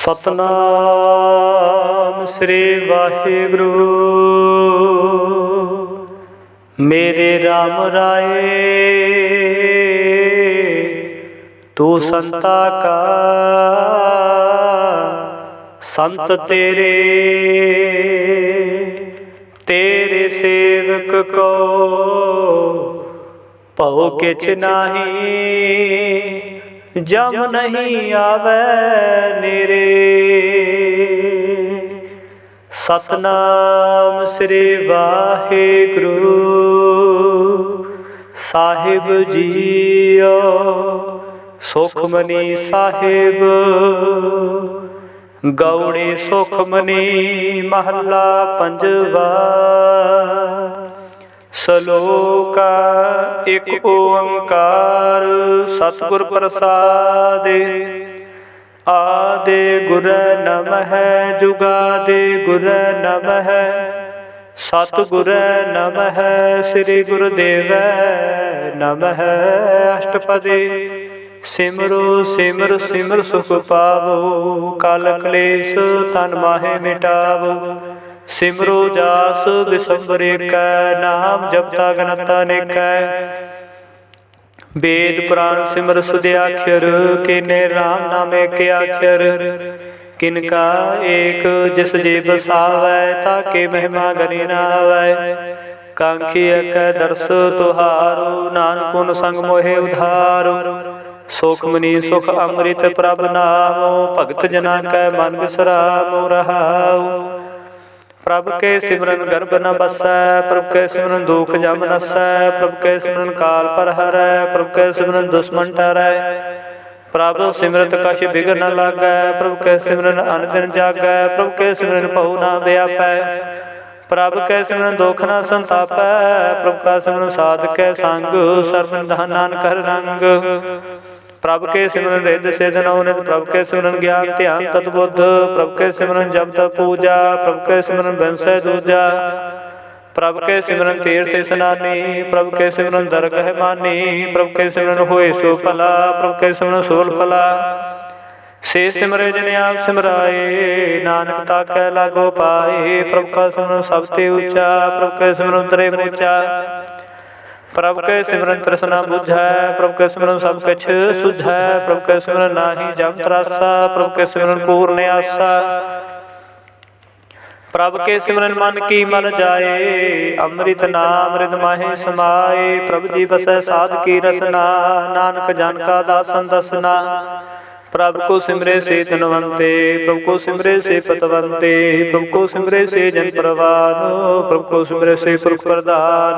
सतनाम श्री वाहिगुरु। मेरे राम राय तू संता का संत तेरे, तेरे सेवक को भौ किछ नाही, जम नहीं आवे नेरे। सतनाम श्री वाहिगुरु साहिब जीओ। सुखमनी साहिब गौड़ी सुखमनी महला पंजवा। सलोका एक ओंकार सतगुर प्रसादे। आदि गुर नमः जुगादि गुर नमः। सतगुर नमः श्री गुरुदेव नमः। अष्टपदी सिमरो सिमर सिमर सुख पावो। काल क्लेश तन माहे मिटावो। सिमरो जास विसंबर एक नाम जपता गणता नेक। वेद पुराण सिमर सुध्याक्षर किने राम नामे के अक्षर। किनका एक जिस जे बसावै ताके महिमा गनी ना आवै। कांखी एक दर्श तुहारो नानकुन संग मोहे उधारो। सुखमनी सुख अमृत प्रभ नामो भगत जना कै मन बिसरामो रहाओ। प्रभ के सिमरन गर्भ न बसै। प्रभ के सिमरन दुख जम नसै। प्रभ के सिमरन काल पर हरै। प्रभ के सिमरन दुश्मन टरै। प्रभ सिमरत कछ बिघ न लागै। प्रभ के सिमरन अन दिन जागै। प्रभ के सिमरन पहु न व्यापै। प्रभ के सिमरन दुख न संतापै। प्रभ का सिमरन साध के संग सर्व नानक हर रंग। प्रभ के सिमरन रिद सिद्ध नवनित। प्रभ के सिमरन ज्ञान ध्यान तत्बुद्ध। प्रभ के सिमरन जप तप पूजा। प्रभ के सिमरन बिनसै दूजा। प्रभ के सिमरन तीर्थ स्नानी। प्रभ के सिमरन दरगह मानी। प्रभ के सिमरन होए सो भला। प्रभ के सिमरन सोल फला। से सिमरे जिने आप सिमराए नानक ताकै लागो पाए। प्रभ का सिमरन सबते ऊंचा। प्रभ के सिमरन उतरे मूचा। प्रभ के सिमरन तृष्णा बुझै। प्रभ के सिमरन सब किछ सुझै। प्रभ के सिमरन नाही जम त्रासा। प्रभ के सिमरन पूर्ण आसा। प्रभ के सिमरन मन की मन जाए। अमृत नाम रिद माहे समाए। प्रभ जी बसै साध की रसना। नानक जन का दासन दसना। प्रभ को सिमरे से धनवंते। प्रभ को सिमरे से पतवंते। प्रभ को सिमरे से जन परवान। प्रभ को सिमरे से पुरख प्रधान।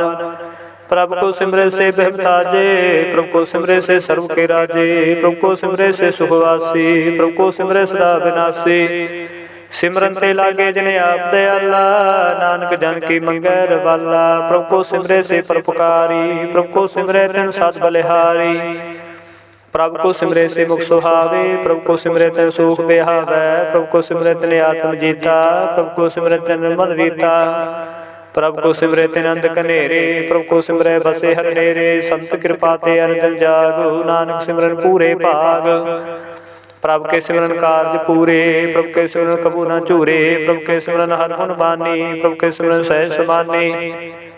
प्रभ को सिमरे से बहमताजे। प्रभ को सिमरे से सर्व के राजे। प्रभ को सिमरे से सुखवासी। प्रभ को सिमरे सदा विनाशी। सिमरन ते लागे जिने आप दयाला। नानक जन की मंगै रवाला। प्रभ को सिमरे से परोपकारी। प्रभ को सिमरे तिन सत बलिहारी। प्रभ को सिमरे से मुख सुहावे। प्रभ को सिमरे तिन सुख बिहावै। प्रभ को सिमरे तिन आत्म जीता। प्रभ को सिमरे तिन मन रीता। प्रभ को सिमरे तिन अंध कनेरे। प्रभ को सिमरे बसे हर नेरे। संत कृपा ते अनदन जागो। नानक सिमरन पूरे भाग। प्रभ के सिमरन कारज पूरे। प्रभ के सिमरन कबू न चूरे। प्रभ के सिमरन हर गुण बानी। प्रभ के सिमरन सहज समानी।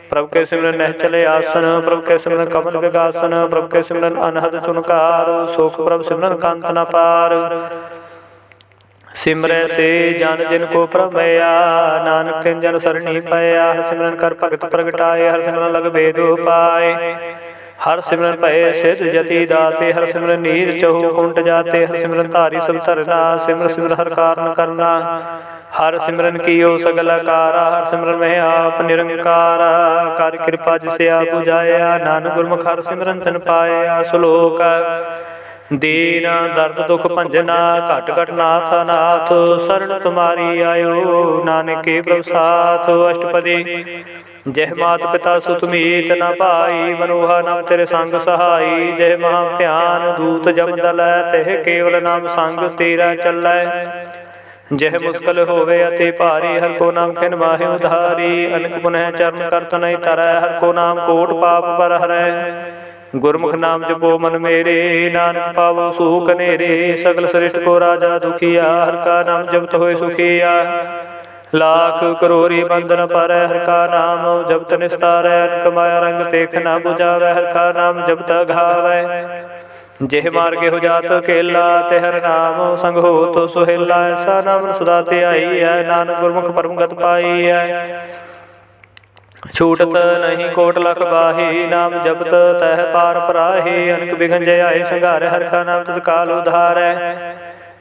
प्रभ के सिमरन नह चले आसन। प्रभ के सिमरन कमल विगासन। प्रभ के सिमरन अनहद चुनकार। सुख प्रभ सिमरन कांत न पार। सिमरै से जन जिनको प्रमया। नानक तिन जन सरणी पाया। हर सिमरन कर भगत प्रगटाए। हर सिमरन लग भेद पाए। हर सिमरन भय सिद्ध जति दाते। हर सिमरन नीर चहु कुंट जाते। हर सिमरन धारी सब धरना। सिमर सिमर हर कारण करना। हर सिमरन कियो सगल कारा। हर सिमरन में आप निरंकारा। कर कृपा जिसे आप बुझाया। नानक गुरमुख हर सिमरन तन पाया। श्लोक दीन दर्द दुख भंजना। घट घट नाथ नाथ शरण तुम्हारी आयो। नानक के प्रभु साथ। अष्टपदी जय मात पिता सुत मीत न पाई। मनोहा नाम तेरे संग सहाई। जय महा ध्यान दूत जम दल। तह केवल नाम संग तेरा चलै। जह मुश्किल होवे अति भारी। हर को नाम खिन माहे उधारी। अनक पुनः चरण करत नहीं तरह। हर को नाम कोट पाप पर हरै। गुरमुख नाम जपो मन मेरे, नानक पावो सुख नेरे। सगल सृष्टि को राजा दुखिया, हर का नाम जपत होए सुखिया। लाख करोरी बंधन पर हर का नाम जपत निस्तारै। अनक माया रंग देख न बुझावै, हर का नाम जपत घावै। जेह मार्गे हो जात केला, ते हर नाम संग हो तो सुहेला। ऐसा नाम सदा ते आई है, नानक गुरमुख परम गत पाई है। छूटत नहीं कोट लख बाही, नाम जपत तह पार पराही। अनक बिघन जय आए संघारे, हर का नाम तत्काल उधारै।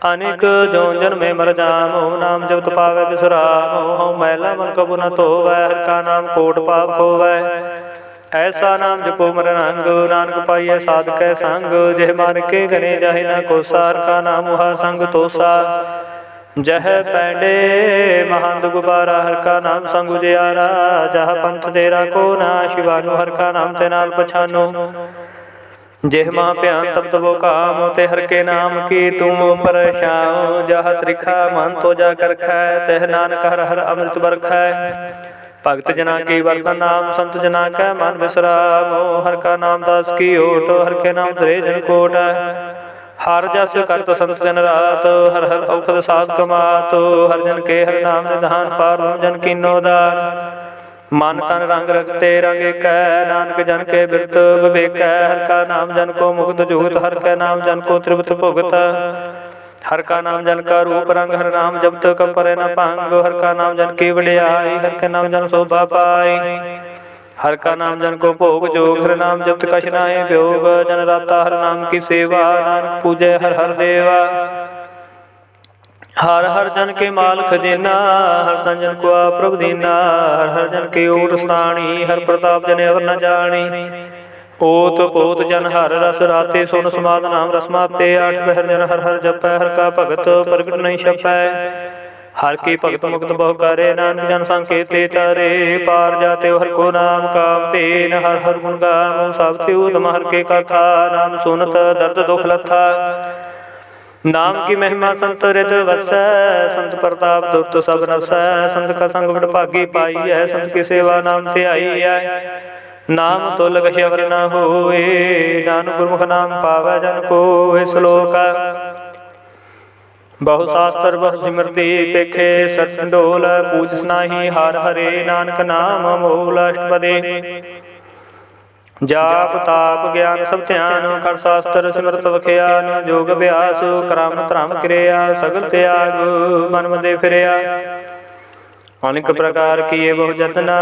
अनेक जोन जन में मर जामो, नाम जपत पावै बिसरामो। हऊँ मैला मन कबू न धोवै, हर का नाम कोट पाप खोवै। ऐसा नाम जपो मर रंग, नानक पाइयै साधकै संग। जेह मान के गने जाहि न कोसा, हर का नाम उहा संग तोसा। जह पैंडे महंत गुबारा, हर का नाम संग उजियारा। जह पंथ तेरा को ना शिवानु, हर का नाम ते नाल पछानो। जेह महा प्यान तब तबो काम, ते हर के नाम की तुम परछाओ। जह त्रिखा मन तो जा कर खै, तह नानक हर हर अमृत बरखै। भगत जना की वर्तन नाम, संत जना कै मन विश्रामो। हर का नाम दास की ओट, हर के नाम धरे जन कोट। हर जस करत संत जन रात, हर हर औखद साध कमात। हर जन के हर नाम निधान, पार जन कीनो दान। मन तन रंग रखते रंग एक, नानक जन के बिरत विवेक। हर का नाम जन को मुक्त जुगत, हर का नाम जन को त्रिवत भुगत। हर का नाम जन का रूप रंग, हर नाम जपत कब परे न भंग। हर का नाम जन की वडियाई, हर का नाम जन शोभा पाई। हर का नाम जन को भोग जोग, हर नाम जपत कछ नाहि वियोग। जन राता हर नाम की सेवा, नानक पूजे हर हर देवा। हर हर जन के माल खजेना, हर तन जन को प्रभु दीना। हर हर जन के ओट स्थानी, हर प्रताप जन अवर न जानी। ओत पोत जन हर रस राते, सुन समाद नाम रस माते। आठ पहर जन हर हर जपै, हर का भगत प्रगट नहीं छपै। हर की भगत मुक्त बहु करे, नानक जन संकेते तारे। पार जाते हर को नाम कामते, न हर हर गुण गावो सब त्यू। तम हर के कथा, नाम सुनत दर्द दुख लथा। नाम की महिमा संत हृदय वसै, संत प्रताप दुत सब नसै। संत का संग बड़ भागी पाई है, संत की सेवा नाम ते आई है। नाम तो लग शवर न होए, नानक गुरमुख नाम पावै जन कोय। श्लोक बहु शास्त्र बहु सिमरती, पेखे सठ डोल। पूछ नाही हार हरे, नानक नाम मोल। अष्टपदी जाप ताप ज्ञान सब ध्यान, कर शास्त्र सिमरत वख्यान। जोग अभ्यास क्रम धर्म क्रिया, सगल त्याग मन मदे फिरया। अनेक प्रकार किए बहु जतना,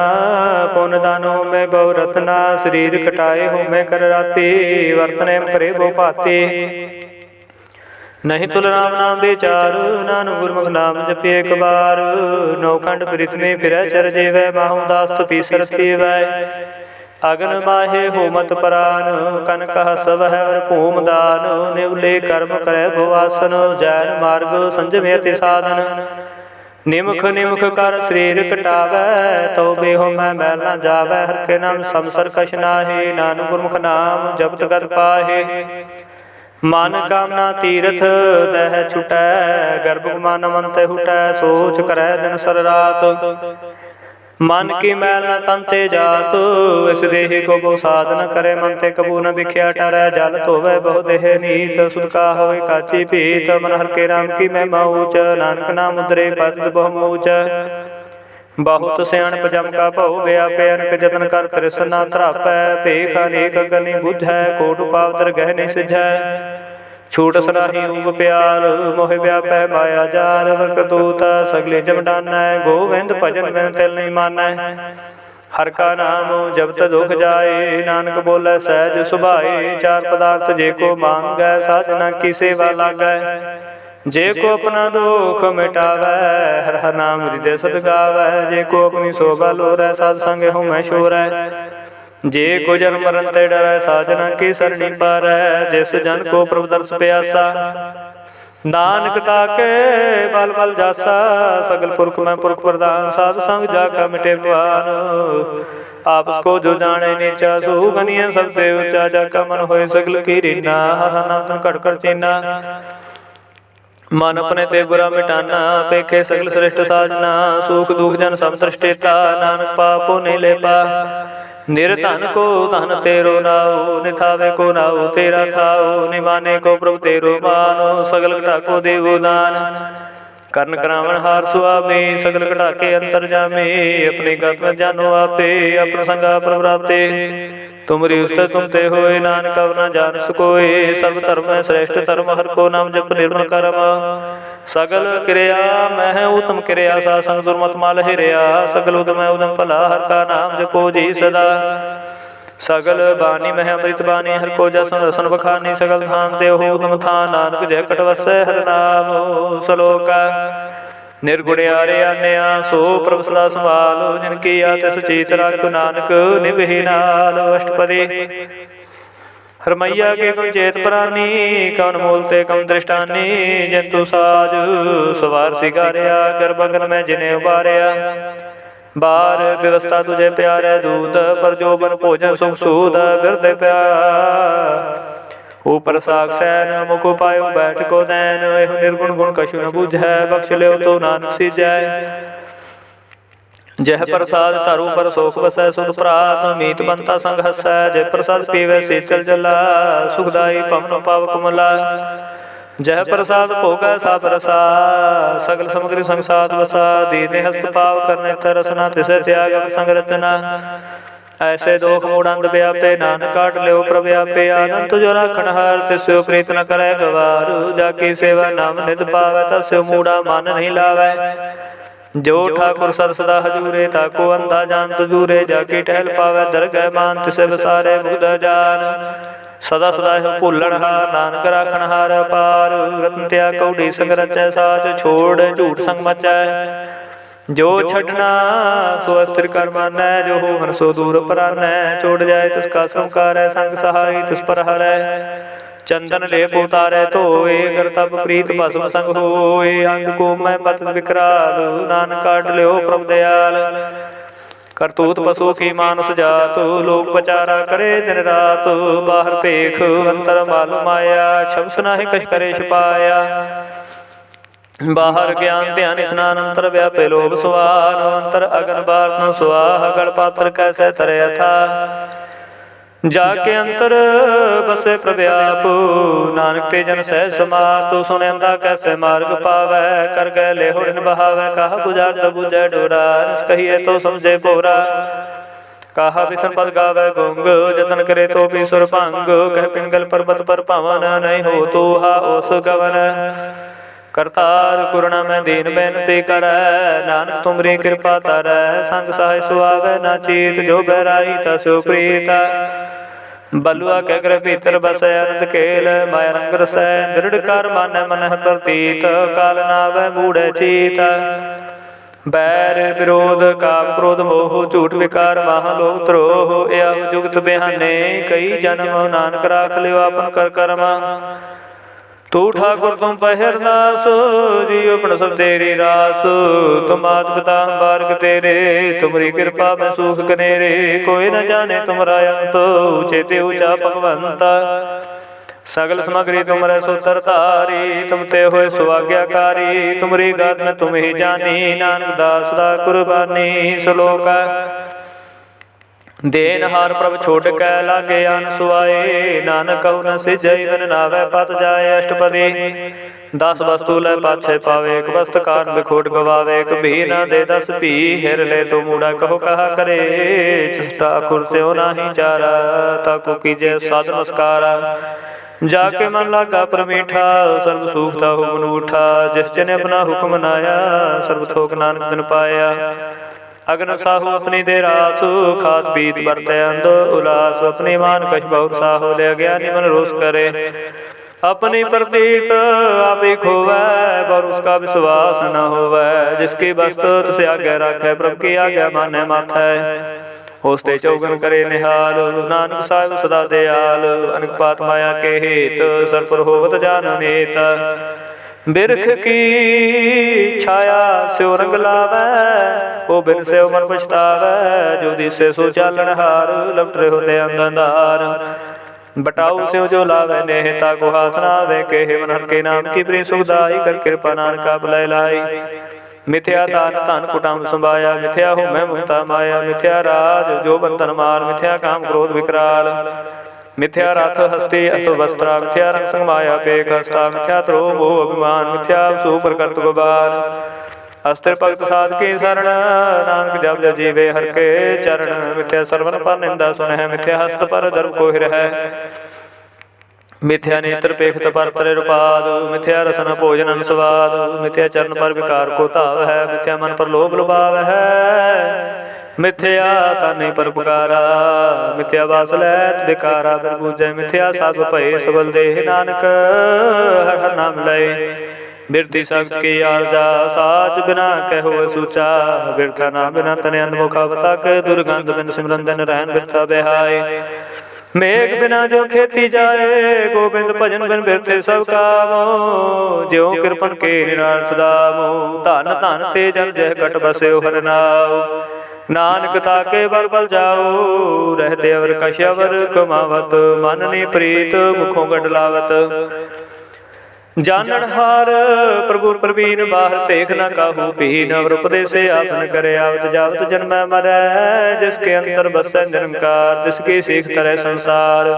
पुन दानो में बहु रतना। शरीर कटाए हो मैं कर राते, वर्तने करे बहु पाते। नहीं तुल राम नाम विचार, नानक गुरमुख नाम जपे एक बार। नौखंड प्रीत में फिरै चर जेवै, माहु दास पीसर थीवै। अगन माहे हो मत परान, कन कह सब है वर भूम दान। निवले कर्म करे भवासन, जैन मार्ग संजमे अति साधन। निमुख निमुख कर शरीर कटावै, तो बेहो मैं मैल न जावै। हर के नाम समसर कछ नाहि, नानक गुरमुख नाम जपत गत पाहे। मन कामना तीरथ दह छुटै, गर्भ मान मन ते हुटै। सोच करै दिन सर रात, मन की मैल न तन ते जात। इस देह को बहु साधन करे, मन ते कबू न बिख्या टरै। जल धोवै बहु देह नीत, सुध का होए काची पीत। मन हर के नाम की महिमा ऊंच, नानक नाम उतरे पद बहु मूच। बहुत सियाणप जम का भउ व्यापै, अनक जतन कर तृष्णा त्रापै। भेख अनेक गनि बुझै, कोट पावतर गहने सिझै। छूट सराही ऊब प्यार, मोह व्यापै माया जाल। वक्रतूत सगले जम डानै, गोविंद भजन बिन तिल नहीं मानै। हर का नाम जपत दुख जाए, नानक बोलै सहज सुभाए। चार पदार्थ जे को मांगै, साजना की सेवा लागै। जे को अपना दुख मिटावै, हर हर नाम हृदय सत गावै। जे को अपनी शोभा लोरै, साध संग हो मैं शोरै। जे को जन्म मरण ते डरै, साजना की सरणी पारै। जिस जन को प्रभु दर्श प्यासा, नानक ताके बल बल जासा। सगल पुरख में पुरख प्रधान, साध संग जाका मिटे भवान। आपस को जो जाने नीचा, सो गनिया सब से ऊंचा। जाका मन होए सगल की रीना, हर नाम तन कट कर चीना। मन अपने ते बुरा मिटाना, पेखे सगल श्रेष्ठ साजना। सुख दुख जन सम सृष्टिता, नानक पापो नहीं ले पा। निर्धन को धन तेरो नाओ, निथावे को नाओ तेरा थाओ, निमाने को प्रभु तेरो मानो, सगल घटा को देवो दान। कर्ण करावण हार सुआवे, सगल घटा के अंतर जामे, अपने गत में जानो आपे, अप्रसंगा प्रभुराते। तुमरी उस्ते तुम ते होए, नानक अब न जान सकोए, सर्व धर्म में श्रेष्ठ धर्म, हर को नाम जप निर्मल कर्म। सगल क्रिया मैं उत्तम क्रिया, सा संग दुर्मत माल हिरिया, सगल उदम उदम भला, हर का नाम जपो जी सदा। सगल बानी मह अमृत बानी, हर को जसन रसन बखानी, सगल धाम देव हो तुम थान, नानक जय कट वसै हर नाम सलोका। निर्गुणियारे आन्या सो प्रभु सदा संभालो, जिनकी आते सुचीत राखो, नानक निभहि नाल अष्टपदी। हरमैया के गुण चेत प्राणी, कवन मूलते कम दृष्टानी, जंतु साज सवार सिगारिया, गर्भगन में जिन्हें उबारिया। बार व्यवस्था तुझे प्यारे दूत, पर जो बन भोजन सुख सूद, हृदय प्यार ऊपर साग सैन, मुको पायो बैठ को दैन, एहो निर्गुण गुण कछु न बुझै, बख्श ले तो नानक सिजै। जह प्रसाद तारू पर सोख बसै, सुध प्रात मीत बनता संग हसै, जय प्रसाद पीवे शीतल जला, सुखदाई पवन पावक मला। जह प्रसाद भोगा सा परसा, सगल सामग्री संग साथ बसा, दीने हस्त पाव करने तरसना, तिसे त्याग संग रचना। ऐसे दोख मूढ़ अंध व्यापे, नानक काट ले प्रभ व्यापे, आनंद जो राखण हार, तिस्यो प्रीत न करे गवार, जाकी सेवा नाम नित पावै, तस्यो मूढ़ा मान नहीं लावै। जो ठाकुर सद सदा हजूरे, ताको अंधा जान तजूरे, जाकी टहल पावै दरगह मान, तिसे बसारे मुग्ध जान। सदा सदा हो भूलन हार, नानक राखण हार पार, रत्न त्याग कौड़ी संग रचै, साच छोड़ झूठ संग मचै। जो छठना सो अस्थिर कर मानै, जो हो मन सो दूर परानै, छोड़ जाए तिसका संकार, संग सहाय तिस पर हरै। चंदन लेप उतारे धोए, कर तब प्रीत भस्म संग होए, अंग को मैं पत विकराल, नानक काट ल्यो प्रभु दयाल। करतूत पशु की मानुष जात, लोग पचारा करे दिन रात, बाहर पेख अंतर मालूम माया, शब्द नाहि कछ करे छुपाया। बाहर ज्ञान ध्यान स्नान, अंतर व्यापे लोभ सुवान, अंतर अगन बार सुहा, गढ़ पात्र कैसे तरे था। जाके अंतर बसे प्रव्याप, नानक ते जन सह समात, सुने अंधा कैसे मार्ग पावै, कर गए ले होड़ बहावै। कहा बुझार तो बुझै डोरा, कहिए तो समझे पोरा। कहा बिसन पद गावै गुंग, जतन करे तो भी सुर भंग, कह पिंगल पर्वत पर पावन, नहीं हो तो हा ओस गवन। करतार कुरना में दीन बेनती करै, नानक तुमरी कृपा तारै, संग सहाय सुआवै ना चीत, जो बहराई तस्यो प्रीत। बलुआ के ग्रह भीतर बसै अनंत खेल, माया रंग रसै दृढ़ कर मानै मन प्रतीत, काल नावै मूढ़ चीत। बैर विरोध काम क्रोध मोह, झूठ विकार महालोभ द्रोह, या जुगत बिहाने, कई जन्म नानक राख लियो आपन कर कर्म। तू ठाकुर तुम पहरदास, जियो पण सब तेरी रास, तुम आद पिता बारग तेरे, तुमरी कृपा में सुख कनेरे, कोई न जाने तुमरा अंत, ऊंचे ते ऊंचा भगवंता। सगल सामग्री तुमरे सुतर तारी, तुम ते होए सुआज्ञाकारी, तुमरी गात में तुम ही जानी, नानक दास दा कुर्बानी सलोका। देनहार प्रभ छोड़ कै लागे आन सुआए, नानक कहु न सिजै बिन नावै पत जाए। अष्टपदी 10 वस्तु लै पाछे पावे, एक वस्त कान बिखोट गवावे, एक भी न दे 10 पी, हेर ले तो मूढ़ा कहो कहा करे, ठाकुर से हो नाही चारा, ताको कीजे साध नमस्कारा। जाके मन लागा परमीठा, सर्व सूखता हो मन उठा, जिस जने अपना हुक्म नाया, सर्व थोक नानक बिन पाया। अग्न साहु अपनी दे रासु, खात पीत बरते अंध उलास, अपनी मान कछ बहुत साहो, ले अज्ञानी मन रोष करे। अपनी प्रतीत आप ही खोवै, पर उसका विश्वास न होवै, जिसकी वस्तु तुसे आज्ञा राखै, प्रभु की आज्ञा माने माथै। होस्ते चौगन करे निहाल, नानक साहिब सदा दयाल, अनक पात माया के हेत, सर पर होवत जान नेत। बिरख की छाया स्यो रंग लावै, ओ बिन से मन पछतावै, जो दिसे सो चालन हार, लपट रहे होते अंधार। बटाऊ स्यो जो लावै नेहता को हाथ नावे, के मन हर के नाम की प्रिय सुखदाई, कर कृपा नानका बुलाए लाई। मिथ्या दान धन कुटुंब संभाया, मिथ्या होमै मुक्ता माया, मिथ्या राज जो बंधन मार, मिथ्या काम क्रोध विकराल, मिथ्या रथ हस्ती असुवस्त्रा, मिथ्या रंग संग माया पेक हस्ता, मिथ्या द्रोह मोह अभिमान, मिथ्या सुपर करत गुबार, अस्त्र भगत साध के शरण, नानक जप जप जीवे हर के चरण, मिथ्या सरवन पर निंदा सुनह, मिथ्या हस्त पर धर्म को हिरह, मिथ्या नेत्र पेखत पर तरे रुपाद, मिथ्या रसन भोजन स्वाद, मिथ्या चरण पर विकार को ताव है, मिथ्या मन पर लोभ लुभाव है, मिथ्या ताने पर पुकारा, मिथ्या वास लैत विकारा बिन बूझै, मिथ्या सब भय सबल देह, नानक हर हर नाम लय, बिरती सख्त की आरजा, साच बिना कहो सूचा, बिरथा ना बिना तने अनमुख अवतक, दुर्गंध बिन सिमरन दिन रहन बिरथा बेहाय, मेघ बिना जो खेती जाए, गोबिंद भजन बिन बिरथे सब कामो, ज्यों कृपन के निरार्थ दामो, धन धन ते जन जह कट बस्यो हर नाव, नानक ताके बल बल जाओ, रहते अवर कश अवर कमावत, मन ने प्रीत मुखों गडलावत, जानन हार प्रभु प्रवीण, बाहर देख न काहू पीन, अवर उपदेश आसन करे, आवत जावत जन्म मरै, जिसके अंतर बसै निरंकार, जिसकी सीख तरह संसार,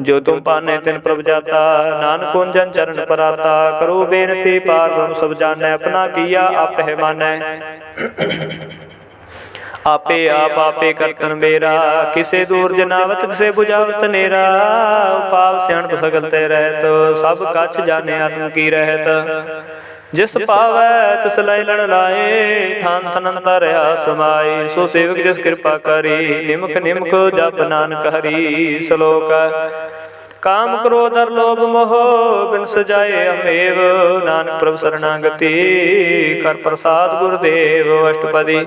जो तुम पाने तिन प्रभ जाता, नानक कुंजन चरण पर आता, करो बेनती पार ब्रह्म सब जानै, अपना किया आप है मानै, आपे आप आपे करतन मेरा, किसे दूर जनावत किसे बुझावत नेरा, पाव सियाणप सकल ते रहत, सब कछ जाने आत्म की रहत, जिस पावै तिस लय लड़ लाए, थान थन अंतर रहा समाए, सो सेवक जिस कृपा करी, निमख निमख जप नानक हरि, श्लोक काम क्रोध और लोभ मोह बिन सजाए अमेव, नानक प्रभु शरणागति कर प्रसाद गुरुदेव, अष्टपदी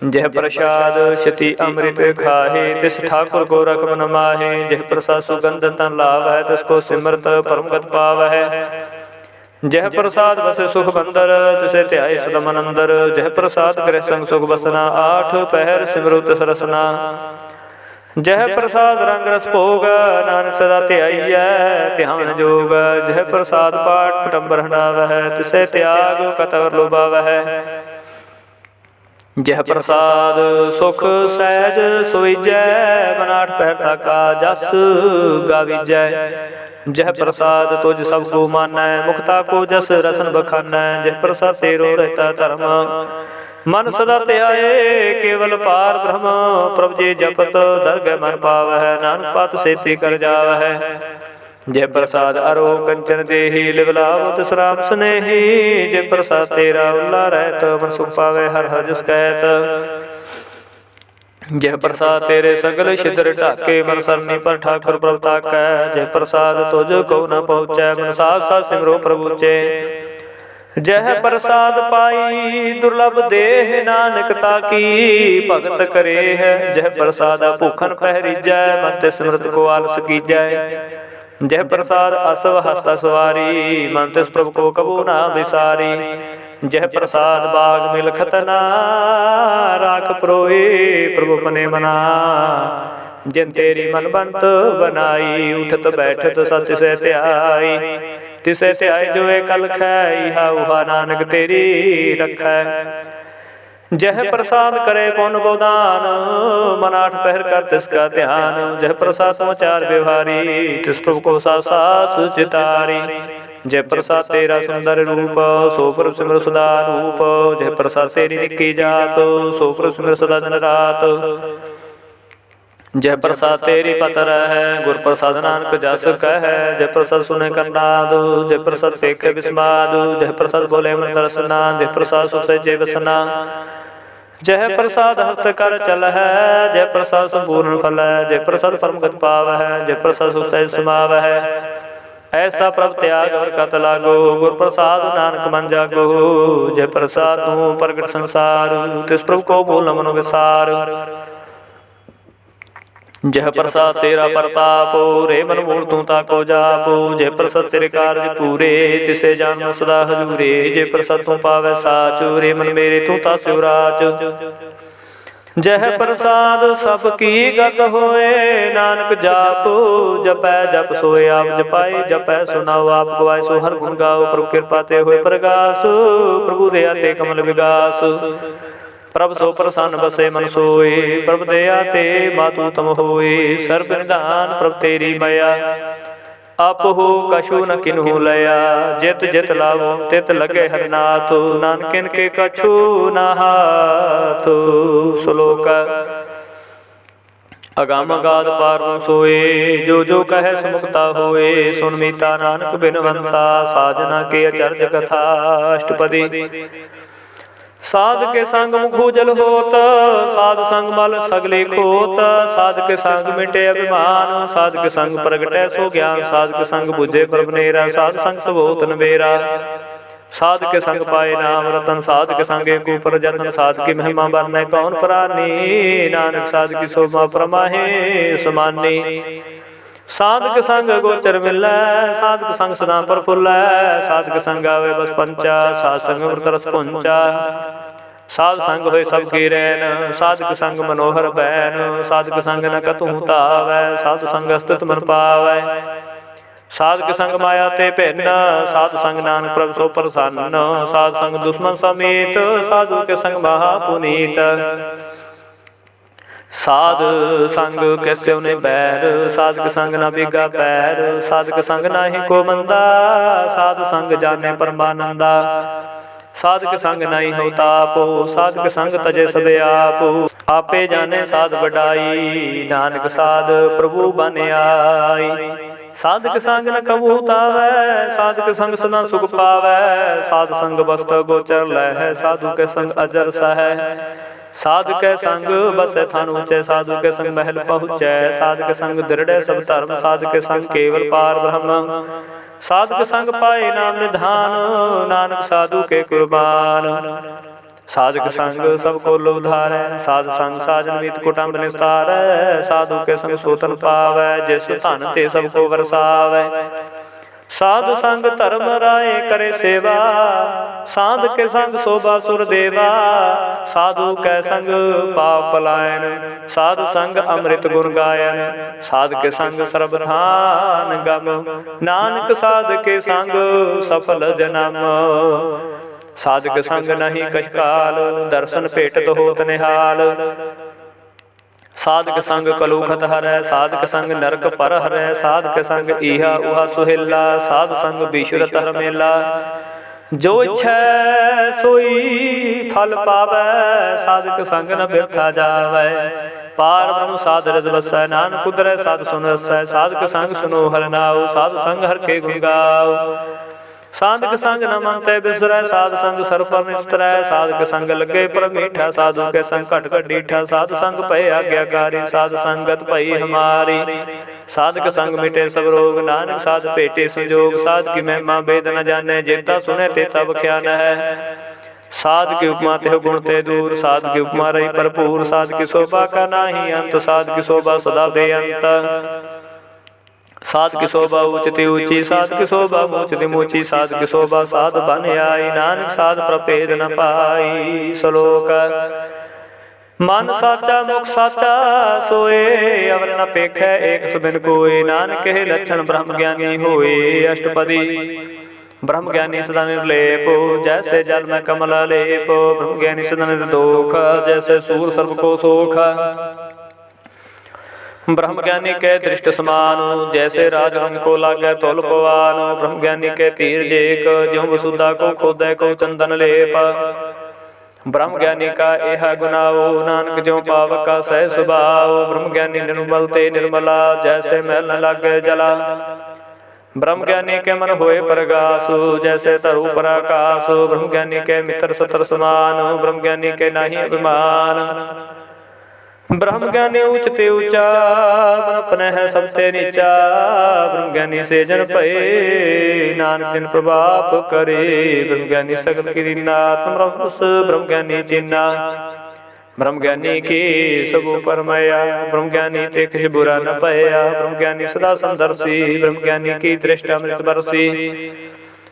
जह प्रसाद शति अमृत खाहे, तिस ठाकुर को रख मन माहे, जह प्रसाद सुगंध तन लाव है, तिसको सिमरत परमगत पाव है, जह प्रसाद बसे सुख बंदर, तिसे ध्याय सदा मन अंदर, जह प्रसाद करे संग सुख बसना, आठ पहर सिमरु तिस रसना, जह प्रसाद रंग रस भोग, नानक सदा ध्याईयै ध्यान जोग, जह प्रसाद पाठ पटंबर हंडाव है, तिसे त्याग कतवर लोभाव है, जह प्रसाद सुख सहज सोईजै, बनाठ पहर ताका जस गावीजै, जह प्रसाद तुझ सब को मानै, मुक्ता को जस रसन बखानै, जह प्रसाद तेरो रहता धर्म, मन सदा ध्याए केवल पार ब्रह्म, प्रभु जी जपत दरगह मन पाव है, नानक पात सेती कर जाव है, जय प्रसाद अरो कंचन देहि, लिवलाव तिस राम स्नेही, जय प्रसाद तेरा उल्ला रहत, मन सुख पावे हर हर जस कहत, जय प्रसाद तेरे सगल छिद्र ढाके, मन सरनी पर ठाकुर प्रभु ताकै, जय प्रसाद तुझ को न पहुँचै, मन साथ साथ सिमरो प्रभु चे, जह प्रसाद पाई दुर्लभ देह, नानक ताकी भगत करे है, जह प्रसाद भूखन पहरीजै, मन ते सिमरत को आलस कीजै, जह प्रसाद असव हस्ता सवारी, मन तिस प्रभु को कबू ना विसारी, जह प्रसाद बाग मिल खतना, राख प्रोए प्रभु पने मना, जिन तेरी मन बनत बनाई, उठत बैठत सच से ध्याई, तिसे ध्याय जो कल खाई, हा उहा नानक तेरी रखै, जह प्रसाद करे पुन बहुदान, मन आठ पहर कर तिसका ध्यान, जह प्रसाद समाचार व्यवहारी, तिस प्रभु को सास चितारी, जय प्रसाद तेरा सुंदर रूप, सो प्रभु सिमर सदा रूप, जय प्रसाद तेरी निकी जात, सो प्रभु सिमर सदा दिन रात, जय प्रसाद तेरी पतर है, गुर प्रसाद नानक जस कह, जय प्रसाद सुने करनाद, जय प्रसाद देखे विस्माद, जय प्रसाद बोले मन दर्शना, जय प्रसाद सुख से बसना, जय प्रसाद हस्त कर चल है, जय प्रसाद संपूर्ण फल है, जय प्रसाद परमगत पाव है, जय प्रसाद सुख से समाव है, ऐसा प्रभ त्याग और कत लागो, गुर प्रसाद नानक मन जागो, जय प्रसाद तू प्रगट संसार, तिस प्रभु को बोल मनो विसार, जय प्रसाद तेरा प्रताप, रे मन मूल तू ताको जापो, जय प्रसाद तेरे कार्य पूरे, तिसे जान सदा हजूरे, जय प्रसाद तू पावै साच, रे मन मेरे तू ता शिवराज, जह प्रसाद सब की गत होए, नानक जापो जपै जप सोए। आप जपाए जपै सुनाओ, आप गवाए सो हर गुण गाओ। प्रभु कृपा ते होए प्रगास, प्रभु दया ते कमल विगास। प्रभ सो प्रसन्न बसे मन सोए, प्रभ दया ते मातु तम होए। सर्व निधान प्रभ तेरी मया, आपहु कछु न किन्हु लया। जित जित लावो तित लगे हरनाथ, नानकिन के कछु न हाथ। श्लोक अगम अगाध पार सोए, जो जो कहे सुमुक्ता होए। सुन मीता नानक बिनवंता, साजना के अचर्ज कथा। अष्टपदी साध के संग मुख उजल होत, साध संग मल सगले खोत। साध के संग मिटे अभिमान, साध के संग प्रगटै सो ज्ञान। साध के संग बुझे प्रभ नेरा, साध संग सब होत नबेरा। साध के संग पाए नाम रतन, साध के संग एक ऊपर जतन। साध की महिमा बरनै कौन प्राणी, नानक साध की शोभा परमाहे समानी। साध के संग गोचर मिलै, साध के संग सदा प्रफुल्लै। साध के संग आवे बस पंचा, साध संग अमृत रस पुंचा। साध संग होए सब की रैन, साध के संग मनोहर बैन। साध के संग न कतहु तावै, साध संग अस्तित मन पावै। साध के संग माया ते भिन्न, साध संग नानक प्रभ सो प्रसन्न। साध संग दुश्मन समेत, साधु के संग महा पुनीत। साध संग कैसे उन्हें बैर, साध के संग न बिगा पैर। साध के संग नाही को मंदा, साध संग जाने परमानंदा। साध के संग नहीं हो तापो, साध के संग तजे सब आपो। आपे जाने साध बढ़ाई, नानक साध प्रभु बन आई। साध के संग न कबू तावै, साध के संग सदा सुख पावै। साध संग वस्त्र गोचर लह, साधु के संग अजर सह। साधु के संग बसे थान ऊंचे, साधु के संग महल पहुँचै। साधु के संग दृढ़ सब धर्म, साधु के संग केवल पार ब्रह्म। साधु के संग पाए नाम निधान, नानक साधु के कुर्बान। साधु के संग सबको लोधारै, साधु संग साजन मीत कुटुंब निस्तारै। साधु के संग सोतन पावै, जैसे धन ते सबको बरसावै। साधु संग धर्म राय करे सेवा, साध के संग शोभा सुर देवा। साधु के संग पाप पलायन, साधु संग अमृत गुण गायन। साध के संग सर्वधान गम, नानक साध के संग सफल जन्म। साध के संग नहीं कछकाल, दर्शन भेटत होत निहाल। साध के संग कलूखत हरै, साध के संग नरक पर हरै। साध के संग इहा उहा सुहेला, साध संग विश्व तर मेला। जो इच्छै सोई फल पावै, साध के संग न बिरथा जावै। पार ब्रह्म साध रज बसै, नानक उदरै साध सुन रसै। साध के संग सुनो हर नाऊ, साध संग हर के गुण गाओ। साध के संग न मन ते बिसरै, साध संग सर पर निस्तरै। साध के संग लगे पर मीठा, साधु के संग खट खट डीठा। साध संग पय आज्ञाकारी, साध संगत पई हमारी। साध के संग मिटे सब रोग, नानक साध पेटे संजोग। साध की महिमा वेद न जाने, जेता सुने तेता बख्यान है। साध की उपमा ते गुण ते दूर, साध की उपमा रही भरपूर। साध की शोभा का नाही अंत, साध की शोभा सदा बेअंत। साध की शोभा ऊंचती ऊंची, साध की शोभा ऊंचती ऊंची। साध की शोभा साध बन आई, नानक साध प्रभेद न पाई। श्लोक मन साचा मुख साचा सोए, अवर न पेखै एक सबिन कोय। नानक के लक्षण ब्रह्म ज्ञानी होए। अष्टपदी ब्रह्म ज्ञानी सदा निर्लेप, जैसे जल में कमल लेप। ब्रह्म ज्ञानी सदा निर्दोष, जैसे सूर सर्व को सोख। ब्रह्म ज्ञानी के दृष्ट समान, जैसे राजरंग को लागे तोल पवान। ब्रह्म ज्ञानी के तीर जेक, ज्यों वसुधा को खोदै को चंदन लेप। ब्रह्म ज्ञानी का यह गुनाओ, नानक ज्यों पावक का सह स्वभाव। ब्रह्म ज्ञानी निर्मल ते निर्मला, जैसे मैल न लागे जला। ब्रह्म ज्ञानी के मन होए परगासु, जैसे तरु पर आकाश। ब्रह्म ज्ञानी के मित्र सतर समान, ब्रह्म ज्ञानी के नाही अभिमान। ब्रह्म ज्ञानी उचते ऊंचा, मन अपने है सबसे नीचा। ब्रह्म ज्ञानी से जन पए, नानक जिन प्रभाप करे। ब्रह्म ज्ञानी सकल की नाथ ब्रह्म ज्ञानी चिन्ना। ब्रह्म ज्ञानी की सब परमया, ब्रह्म ज्ञानी ते किछ बुरा न पया। ब्रह्म ज्ञानी सदा संदर्शी, ब्रह्म ज्ञानी की दृष्टि अमृत बरसी।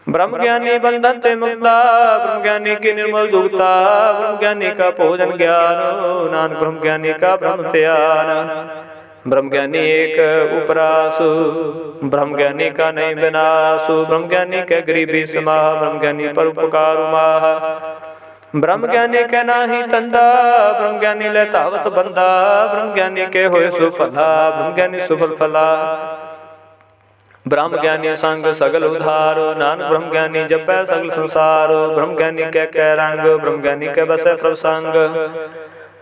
ब्रह्म ज्ञानी बंधन ते मुक्ता, ब्रह्म ज्ञानी की निर्मल दुखता, ब्रह्म ज्ञानी का भोजन ज्ञान, नानक ब्रह्म ज्ञानी का ब्रह्म ध्यान। ब्रह्म ज्ञानी एक उपरासु, ब्रह्म ज्ञानी का नहीं विनाशु, ब्रह्म ज्ञानी के गरीबी समाह, ब्रह्म ज्ञानी पर उपकार माह। ब्रह्म ज्ञानी के नाही तंदा, ब्रह्म ज्ञानी ले तावत बंदा, ब्रह्म ज्ञानी के होए सुफला, ब्रह्म ज्ञानी सुफल फला। ब्रह्म ज्ञानी संग सगल उधारो, नानक ब्रह्म ज्ञानी जपै सगल संसारो। ब्रह्म ज्ञानी के रंग, ब्रह्म ज्ञानी के बसै प्रसंग,